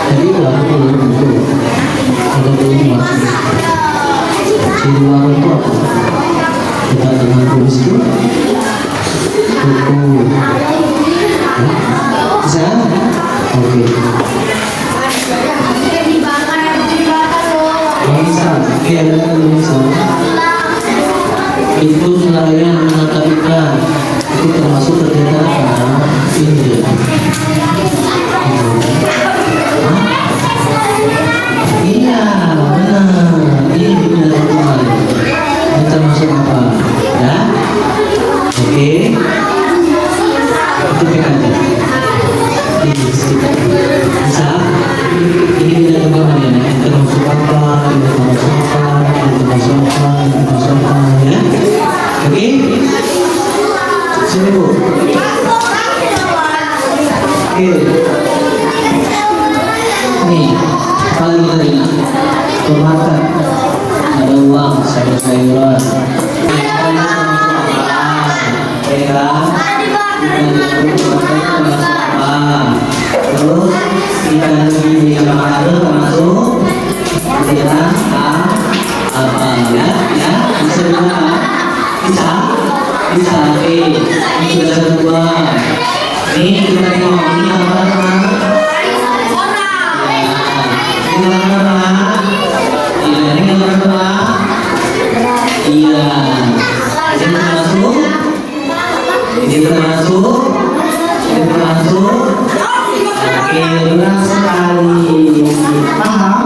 Jadi warung itu ada belum warung. Di warung itu apa? Kita dengan tulis itu buku. Bisa? Oke. Bisa. Oke, ada tulisan. Itu nelayan menangkap ikan. Itu termasuk kegiatan apa? Ini. Iya, benar. Ini benar benar. Ini termasuk apa? Ya? Oke. Itu aja. Ini sedikit. Bisa? Ini tidak teman ya. Ini termasuk apa? Ini termasuk apa? Ini termasuk apa? Ini termasuk apa? Ya? Oke. Sini Bu. Oke. Nih, paling kita dengar pemakan ada uang, sayur-sayuran. Terus kita lebih yang ada termasuk bilang apa ya? Bisa bilang bisa. Oke, ini sudah kedua. Nih kita tengok ini apa namanya? Ini apa? Iya, ini apa? Iya. Ini termasuk? Ini termasuk? Ini termasuk? Oke, benar sekali. Paham?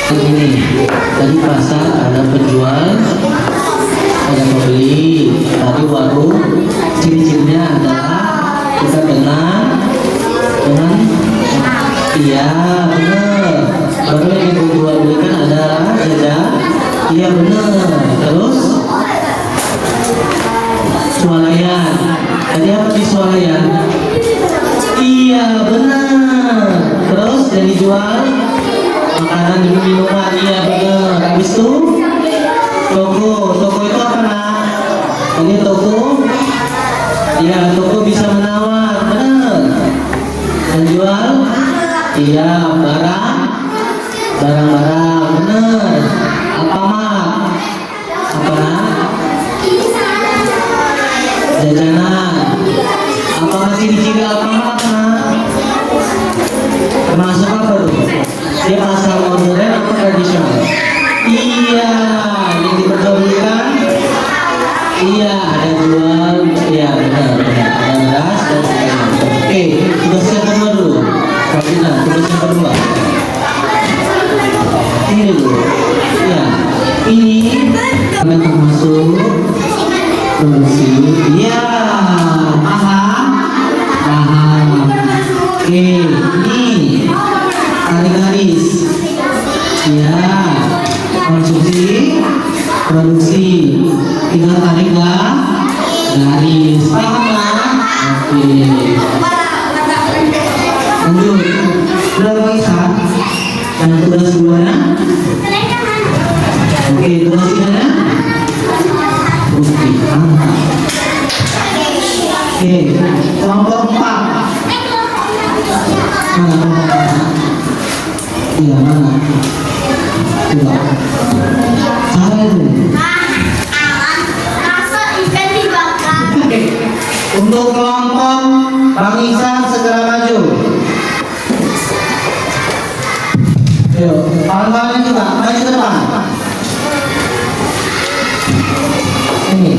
Ini tadi pasar ada penjual, ada pembeli. Tadi warung ciri-cirinya adalah kita dengan iya benar. Baru yang dijual belikan adalah jajan. Iya benar. Terus swalayan. Tadi apa di swalayan? Iya benar. Terus yang dijual makanan dan minuman. Iya benar. Habis itu toko itu apa nak? Ini toko. Iya toko bisa menawar. Benar. Menjual. Iya barang. Benar. Apa mak? Apa nak? Jajanan. Apa ciri-ciri apa mak? Termasuk apa tuh? Dia pasar modern atau tradisional? Iya, yang diperjualbelikan. Iya, ada jual. Iya, benar. Ada beras dan sebagainya. Oke, tugas yang kedua dulu. Fadila, tugas yang kedua. Ini dulu. Iya, ini termasuk produksi. Iya, paham. Oke, ini garis. Paham lah? Oke. Lanjut. Berapa kisah? Dan tugas buana? Oke, tugas buana? Oke, mantap. Oke, kelompok 4. Mana kelompok 4? Iya, mana? Coba. Salah itu. Oke. Untuk kelompok Bang Ihsan segera maju. Ayo, kawan-kawan juga maju ke depan. Ini.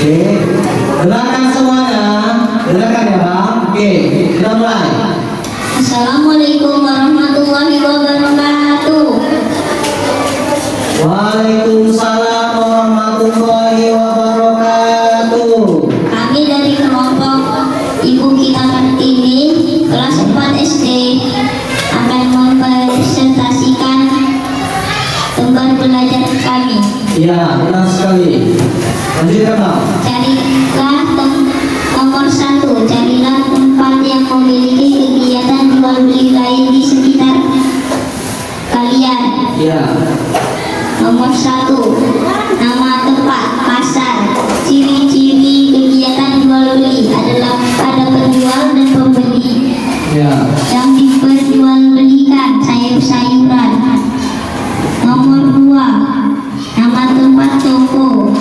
Oke, dengarkan semuanya, dengarkan ya Bang. Oke, kita mulai. Assalamualaikum warahmatullahi wabarakatuh. Waalaikumsalam warahmatullahi wabarakatuh. Kami dari kelompok Ibu Kita Kartini kelas 4 SD akan mempresentasikan lembar belajar kami. Ya, benar sekali. Lanjutkan Bang. Carilah nomor 1, carilah tempat yang memiliki kegiatan jual beli lain di sekitar kalian. Ya. Nomor 1, nama tempat, pasar. Ciri-ciri kegiatan jual beli adalah ada penjual dan pembeli. Ya. Yang diperjualbelikan sayur-sayuran. Nomor 2, nama tempat toko.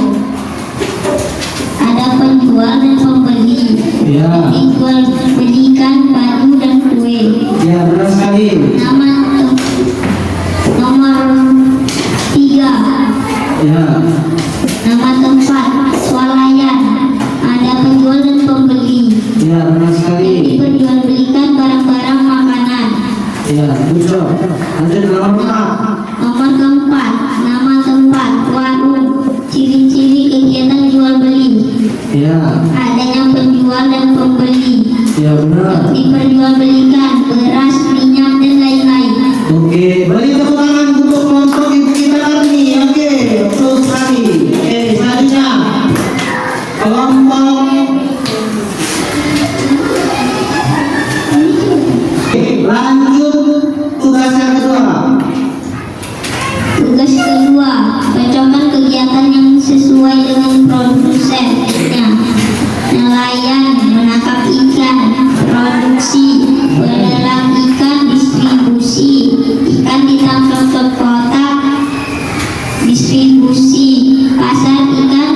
Ada penjual dan pembeli. Ya. Dijual-belikan baju dan kue. Ya, benar sekali. Nomor 3, Ya. nama tempat swalayan. Ada penjual dan pembeli. Ya, benar sekali. Diperjualbelikan barang-barang makanan. Ya, good job. Lanjut nomor 4. Nomor 4, nama tempat warung. Ciri-ciri kegiatan jual beli. Ya. Adanya penjual dan pembeli. Ya, benar. Diperjualbelikan beras, minyak dan lain-lain. Oke, beri tepuk tangan untuk kelompok Ibu Kita Kartini. Oke, betul sekali. Oke, selanjutnya kelompok. Oke, lanjut tugas yang kedua. Tugas kedua, cocokkan kegiatan yang sesuai dengan produsennya. Nelayan, menangkap ikan, produksi, melelang ikan, distribusi, ikan ditangkap ke kotak, distribusi, pasar ikan,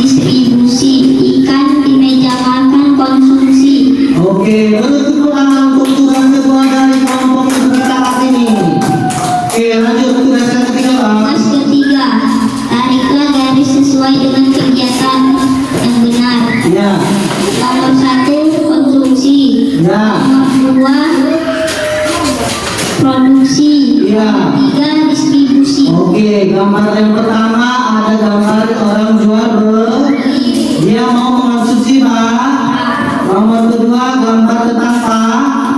distribusi, ikan di meja makan, konsumsi. Oke, tepuk tangan untuk tugas kedua dari kelompok Ibu Kita Kartini. Oke, lanjut tugas yang ketiga Bang. Tugas ketiga, tariklah garis sesuai dengan kegiatan yang benar. Ya. Nomor 1, konsumsi. Ya. Nomor 2, produksi. Ya. 3, distribusi. Oke, gambar yang pertama ada gambar orang jual beli. Dia mau mengonsumsi Pak. Nomor kedua gambar tentang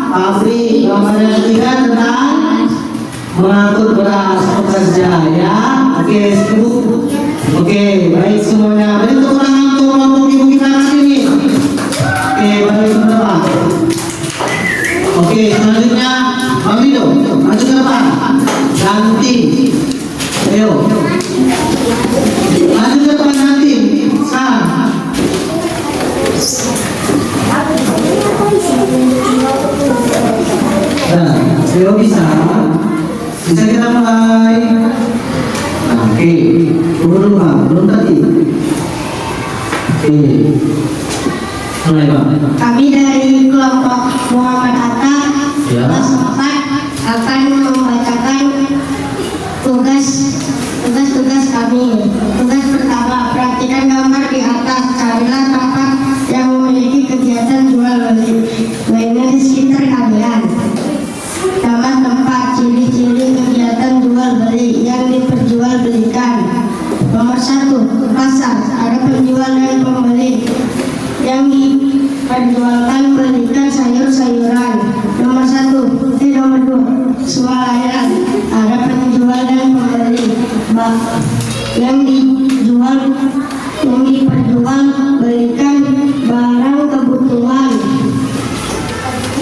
pabrik. Gambar yang ketiga tentang mengangkut beras pekerja ya. Oke, sibuk. Oke, baik semuanya. Beri tepuk tangan untuk kelompok Ibu Kita Kartini. Oke, balik ke depan. Oke, selanjutnya Bang Rido, maju ke depan. Ganti. Ayo. Maju ke depan nanti. Sekarang. Nah, Rio bisa. Bisa kita mulai. Oke, tunggu dulu Bang, belum tadi. Oke, mulai Bang. Kami dari kelompok Muhammad Atta Ya. kelas 4 akan membacakan tugas kami. Tugas pertama, perhatikan gambar di atas. Carilah tempat yang memiliki kegiatan jual beli lainnya di sekitar kalian. Nama tempat, ciri-ciri kegiatan jual beli yang diperjualbelikan. Nomor 1, pasar. Ada penjual dan pembeli. Yang diperjualkan belikan sayur-sayuran. Nomor 2, yang diperjualbelikan barang kebutuhan.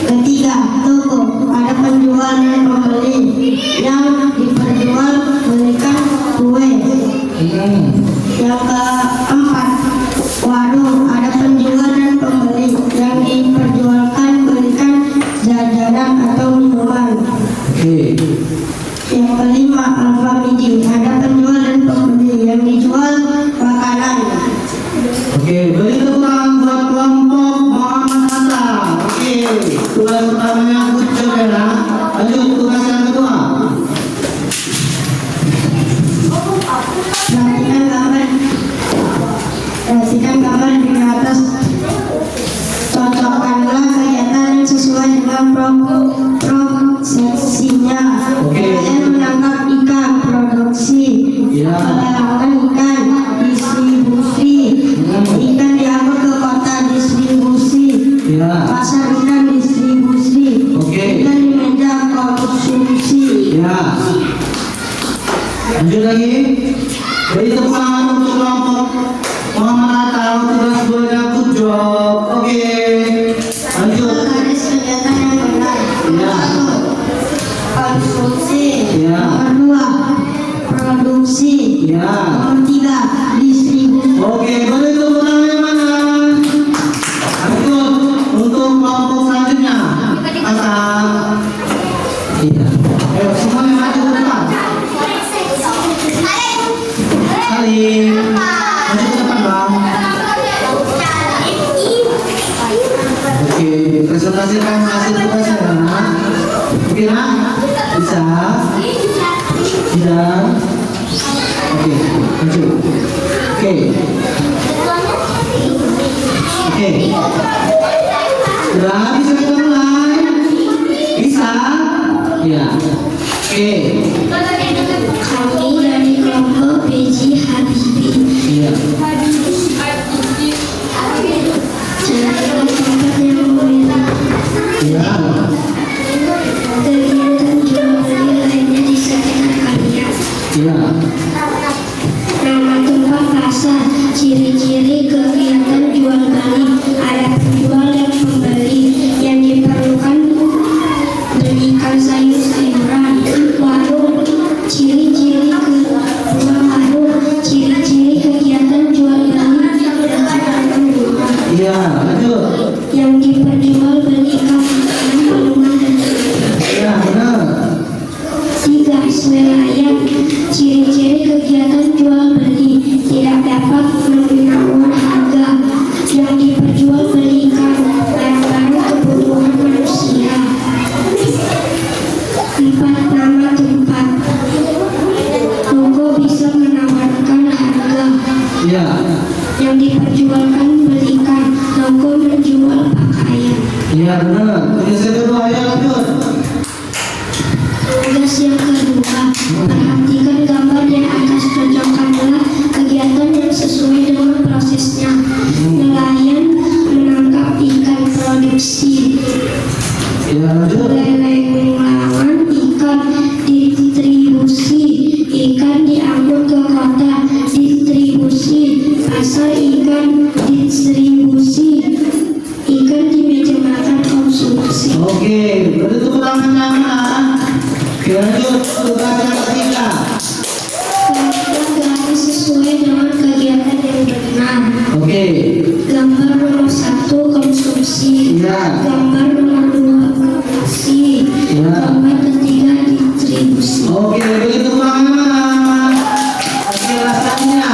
Ketiga, toko, ada penjual dan pembeli. Yang diperjualbelikan kue. Yang keempat, warung, ada penjual dan pembeli. Yang diperjualbelikan jajanan atau minuman. Yang kelima, alfamidi, ada penjual dan pembeli. Yang dijual makanan. Beri tepuk tangan buat kelompok Muhammad Hatta. Tugas pertamanya good job ya. Lanjut tugas yang kedua. Perhatikan gambar di atas. Cocokkanlah kegiatan yang sesuai dengan prosesinya. Kalian menangkap ikan, produksi, pelelangan ikan, distribusi, ikan diangkut ke kota, distribusi, pasar ikan, distribusi, ikan di meja, konsumsi. Lanjut lagi. Beri tepuk tangan untuk kelompok Muhammad Hatta. Tugas keduanya good job. Lanjut. Garis kegiatan yang benar. Satu, konsumsi. Nomor dua, produksi. Nomor tiga, distribusi. Beri tepuk tangan yang mana? Lanjut untuk kelompok selanjutnya. Hatta. Ayo semuanya maju ke depan. Salim. Maju ke depan bang. Presentasikan hasil tugasnya ya. Nak? Bisa? Tidak? Maju. Sudah bisa kita mulai? Bisa? Ya. Kami dari kelompok PJ Habibie. Carilah tempat yang memiliki kegiatan jual beli lainnya di sekitar kalian. Nama tempat pasar, ciri-ciri kegiatan jual beli, ada penjual dan pembeli. Yang diperlukan belikan sayur-sayuran. Warung, ciri-ciri ciri-ciri kegiatan jual beli dan rumah. Lanjut. Yang diperjualbelikan minuman dan Benar. tiga, swalayan, ciri-ciri kegiatan jual beli, tidak dapat menawar harga. Yang diperjualbelikan barang-barang kebutuhan manusia. Empat, nama tempat, toko bisa menawarkan harga. Yang diperjualkan belikan, toko menjual pakaian. Benar. Tugas yang kedua, lanjut. Tugas yang kedua, perhatikan gambar di atas, cocokkanlah kegiatan yang sesuai dengan prosesnya. Nelayan menangkap ikan, produksi. Lanjut. Pelelangan ikan, distribusi, ikan diangkut ke kota, distribusi, pasar ikan, distribusi, ikan di meja makan, konsumsi. Beri tepuk tangan yang mana? Lanjut tugas yang ketiga. Kemudian garis sesuai dengan kegiatan yang benar. Gambar nomor 1, konsumsi. Gambar nomor 2, produksi. Gambar ketiga, distribusi. Beri tepuk tangan yang mana? Selanjutnya.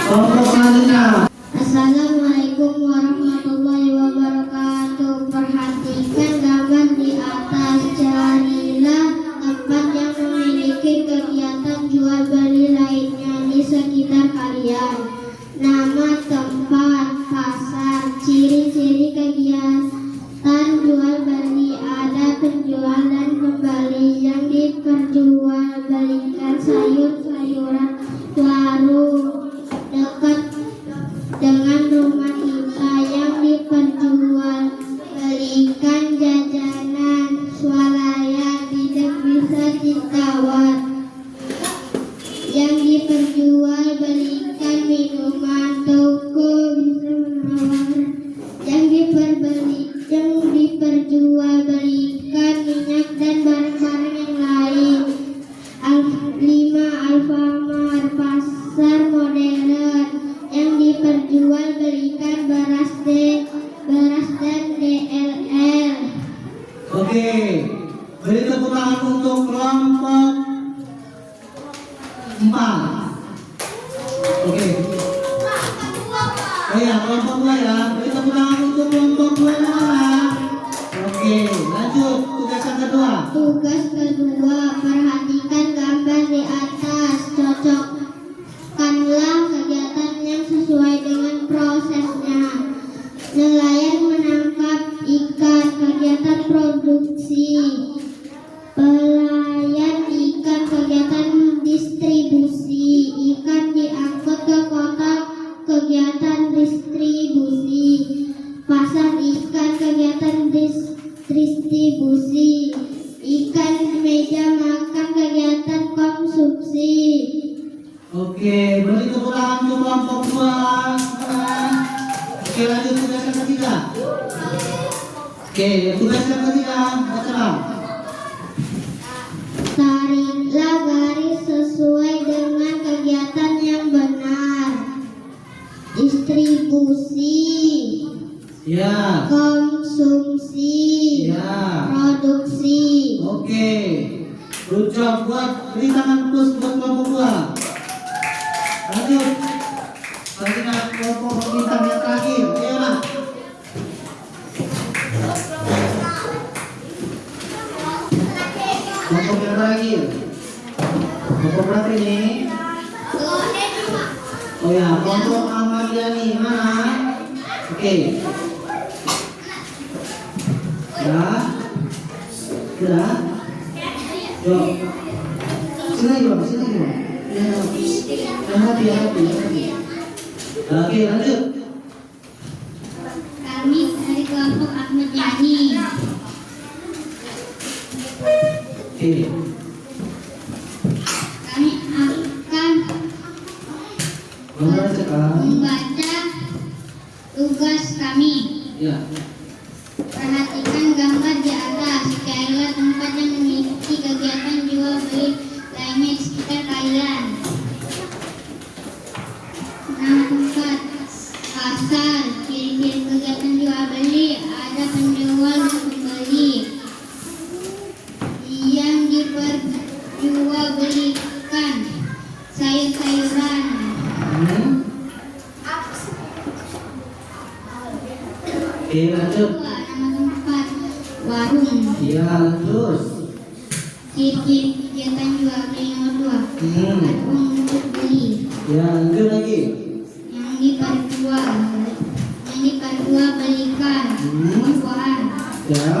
Kelompok selanjutnya. Assalamualaikum warahmatullahi wabarakatuh. Perhatikan gambar di atas. Carilah tempat yang memiliki kegiatan jual beli lainnya di sekitar kalian. Nama tempat, pasar, ciri-ciri kegiatan jual beli, ada penjual dan pembeli. Yang diperjualbelikan sayur-sayuran. Warung dekat dengan rumah kita. Yang diperjualbelikan jajanan. Swalayan, tidak bisa ditawar. Yang diperjualbelikan belikan minuman, toko bisa menawar. Yang diperjualbelikan minyak dan barang-barang yang lain. 5. Alfamart, pasar modern. Yang diperjualbelikan beras dan DLL. Oke, beri tepuk tangan untuk kelompok 4. Oke. Oh ya, kelompok 2 ya. Beri tepuk tangan untuk kelompok 2 yang mana? Oke, lanjut. Tugas yang kedua. Tugas kedua, perhatikan gambar di atas. Cocokkanlah kegiatan yang sesuai dengan prosesnya. Nelayan menangkap ikan, kegiatan produksi. Pelayan ikan, kegiatan distribusi. Ikan diangkut ke kota, kegiatan distribusi. Pasar ikan, kegiatan distribusi. Ikan di meja makan, kegiatan konsumsi. Oke, beri tepuk tangan untuk kelompok 2. Oke, lanjut tugas yang ketiga. Oke, tugas yang ketiga, bacalah. Tariklah garis sesuai dengan kegiatan yang benar. Distribusi, Ya, konsumsi, ya. produksi. Oke, good job. Beri tangan plus buat kelompok 2. Lanjut. Selanjutnya kelompok bintang yang terakhir. Ayolah. Kelompok yang terakhir. Kelompok berapa ini? Oh ya, kelompok Ahmadiyani mana? Oke. Ya. Sudah. Yuk. Sini lagi bang, sini lagi bang. Yang hati. Oke, lanjut. Kami dari kelompok Ahmad Yani. Oke. Kami akan membaca tugas kami. Ya. Perhatikan gambar di atas. Carilah tempat yang memiliki kegiatan jual beli lainnya di sekitar kalian. 6 tempat pasar. Ciri-ciri kegiatan jual beli, ada penjual dan pembeli. Yang diperjualbelikan sayur-sayuran. Oke, lanjut. 2. Nama tempat warung. Ya, terus. Ciri-ciri kegiatan jual beli nomor 2. Ada uang untuk beli. Ya, lanjut lagi. Yang diperjualbelikan. Buah-buahan. Ya.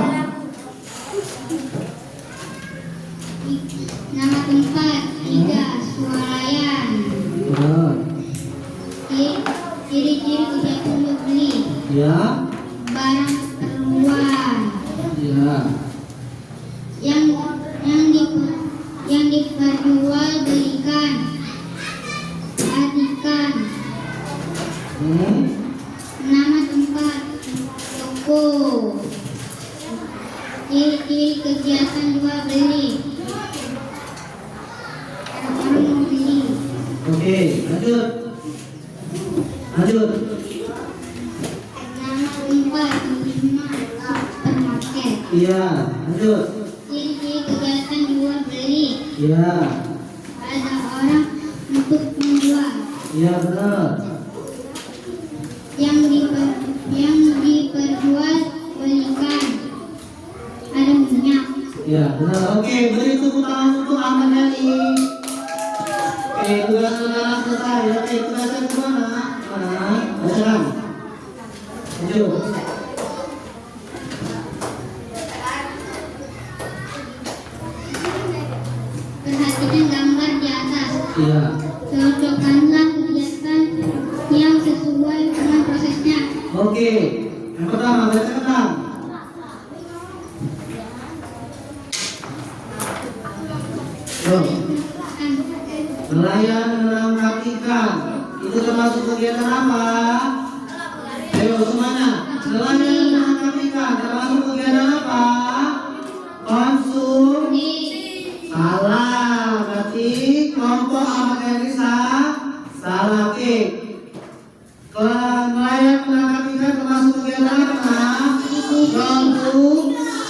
Nama tempat 3. Swalayan. Ya. Ciri-ciri kegiatan jual beli. Ya. Barang keperluan. Ya. Yang diperjualbelikan. Artikan. Nama tempat toko. Ciri-ciri kegiatan jual beli. Orang-orang mau beli. Oke, lanjut. Lanjut. Nama tempat supermarket. Iya, lanjut. Ciri-ciri kegiatan jual beli. Iya. Ada orang untuk menjual. Iya, benar. Yang diperjualbelikan. Ada minyak. Iya, benar. Oke, beri tepuk tangan untuk Ahmad Yani. Oke, tugas saudara selesai. Oke, tugas yang kemana? Mana? Bacakan. Lanjut. Perhatikan gambar di atas. Iya. Cocokkanlah kegiatan yang sesuai dengan prosesnya. Oke, yang pertama bacakan. Nelayan menangkap ikan. Itu termasuk kegiatan apa? Ayo semuanya. Nelayan menangkap ikan termasuk kegiatan apa? Konsumsi. Salah. Berarti kelompok anak Elisa salah. Oke. Nelayan menangkap ikan termasuk kegiatan apa?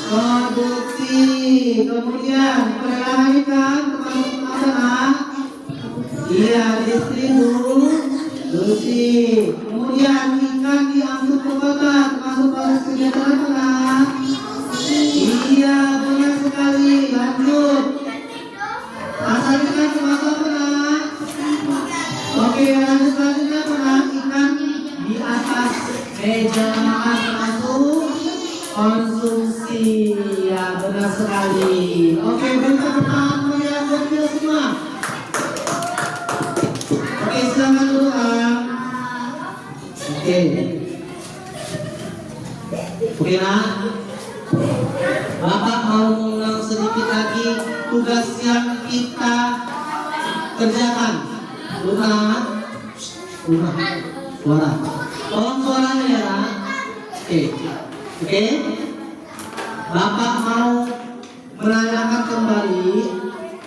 Produksi. Kemudian pelelangan ikan termasuk apa? Iya, distribusi. Kemudian ikan diangkut ke kota termasuk proses kegiatan apa? Iya, benar sekali. Lanjut. Pasar ikan termasuk apa? Oke, lanjut selanjutnya apa? Ikan di atas meja makan termasuk konsumsi. Ya, benar sekali. Oke, bentuk pertama yang berbeda semua. Oke, silakan dulu Kang. Oke. Oke nak. Bapak mau mengulang sedikit lagi tugas yang kita kerjakan. Suara. Tolong suaranya ya nak. Oke. Bapak mau menanyakan kembali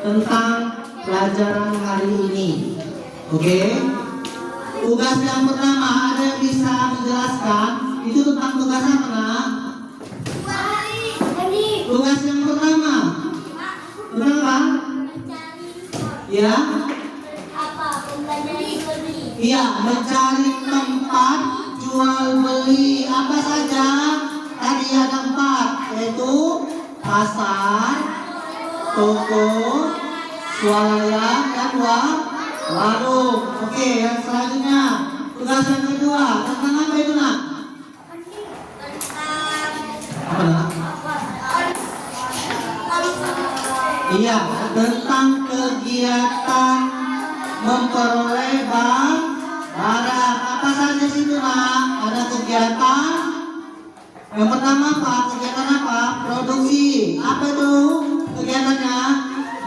tentang pelajaran hari ini. Oke. Tugas yang pertama, ada yang bisa menjelaskan itu tentang tugas apa nak? Tugas yang pertama tentang apa? Ya? Iya, mencari tempat jual beli. Apa saja? Tadi ada 4, yaitu pasar, toko, swalayan, dan warung. Oke, yang selanjutnya tugas yang kedua tentang apa itu nak? Apa nak? Iya, tentang kegiatan memperoleh barang. Apa saja situ nak? Ada kegiatan. Yang pertama apa? Kegiatan apa? Produksi. Apa itu kegiatannya?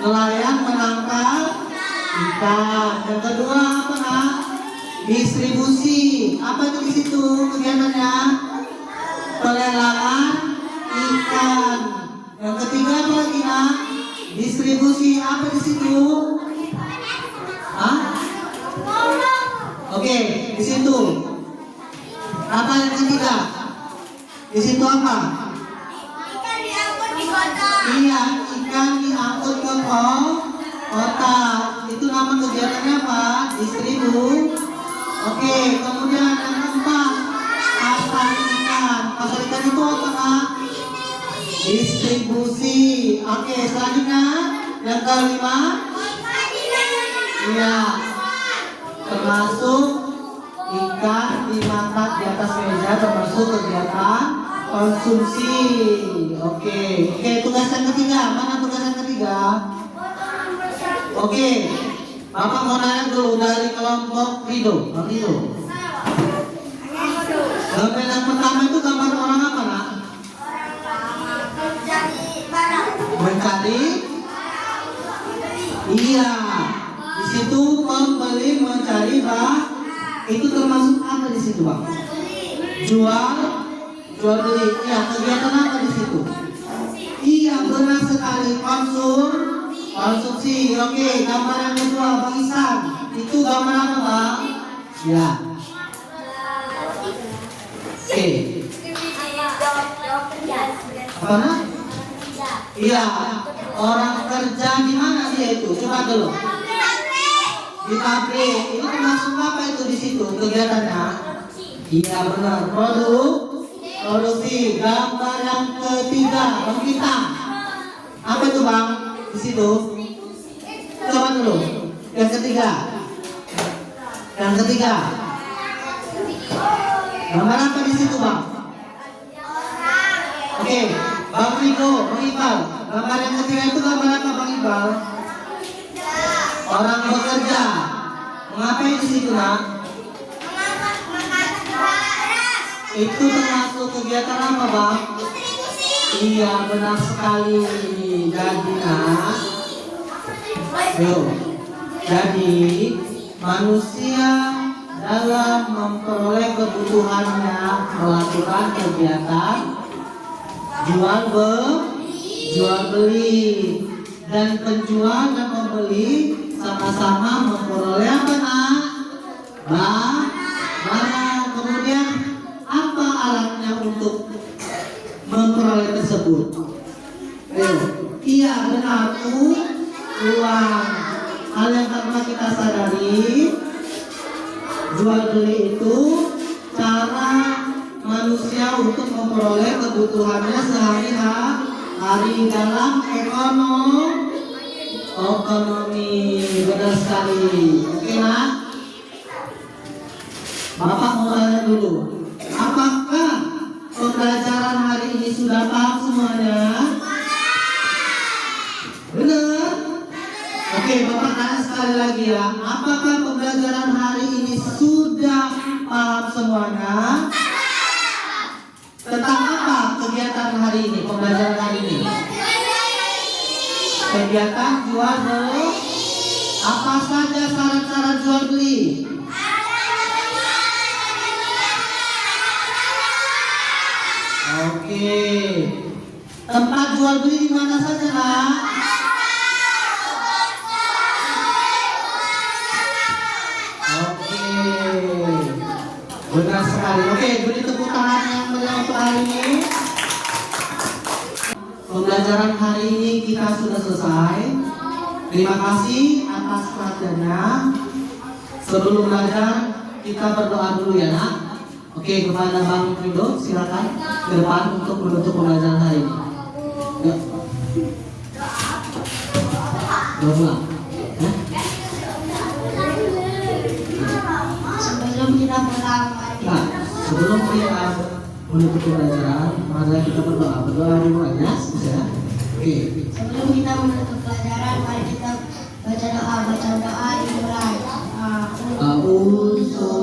Nelayan menangkap ikan. Yang kedua apa nak? Distribusi. Apa itu di situ kegiatannya? Pelelangan ikan. Yang ketiga apa lagi nak? Distribusi. Apa di situ? Hah? Oke, di situ. Apa yang ketiga? Di situ apa? Ikan diangkut di kota. Iya, ikan diangkut ke kota. Itu nama kegiatannya apa? Distribusi. Oke, kemudian yang keempat, pasar ikan. Pasar ikan itu apa nak? Distribusi. Oke, selanjutnya yang kelima. Iya, termasuk ikan dimakan di atas meja, termasuk kegiatan konsumsi. Oke, tugas yang ketiga. Mana tugas yang ketiga? Oke, Bapak mau nanya dulu dari kelompok Rido. Bang Rido. Gambar yang pertama itu gambar orang apa nak? Mencari. Iya. Di situ pembeli mencari itu termasuk apa di situ bang? Jual beli. Iya, kegiatan apa di situ? Iya, benar sekali. Konsumsi. Oke, gambar yang kedua Bang Isan. Itu gambar apa bang? Ya. Oke. Apa nak? Iya. Orang kerja di mana dia itu? Coba dulu. Di pabrik. Itu termasuk apa itu di situ kegiatannya? Iya benar. Produksi. Gambar yang ketiga Bang Kita. Apa itu bang? Di situ. Coba dulu. Yang ketiga. Gambar apa di situ bang? Oke, Bang Riko, Bang Iqbal. Gambar yang ketiga itu gambar apa Bang Iqbal? Orang bekerja. Mengapain di situ nak? Itu termasuk kegiatan apa bang? Iya benar sekali. Jadi nak, jadi manusia dalam memperoleh kebutuhannya melakukan kegiatan jual beli, dan penjual dan pembeli sama-sama memperoleh apa nak? Barang. Kemudian apa alatnya untuk memperoleh tersebut? Iya benar, uang. Hal yang pertama kita sadari, jual beli itu cara manusia untuk memperoleh kebutuhannya sehari-hari dalam ekonomi. Benar sekali. Oke nak? Bapak mau tanya dulu, apakah pembelajaran hari ini sudah paham semuanya? Benar? Oke, Bapak tanya sekali lagi ya. Apakah pembelajaran hari ini sudah paham semuanya? Tentang apa kegiatan hari ini, pembelajaran hari ini? Kegiatan jual beli. Apa saja syarat-syarat jual beli? Oke. Tempat jual beli di mana saja nak? Oke. Benar sekali. Oke, beri tepuk tangan yang meriah untuk hari ini. Pembelajaran hari ini kita sudah selesai. Terima kasih atas perhatiannya. Sebelum belajar kita berdoa dulu ya nak. Oke, kepada Bang Rido silakan ke depan untuk menutup pembelajaran hari ini. Ya. Pulang. Sebelum kita pulang, Nah, sebelum kita menutup pembelajaran, mari kita berdoa. Berdoa dulu ya, bisa. Oke. sebelum kita menutup pelajaran, mari kita baca doa dimulai. A'udzu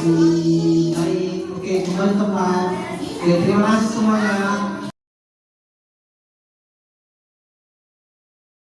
Baik, oke, kembali tempat. Oke, terima kasih semuanya.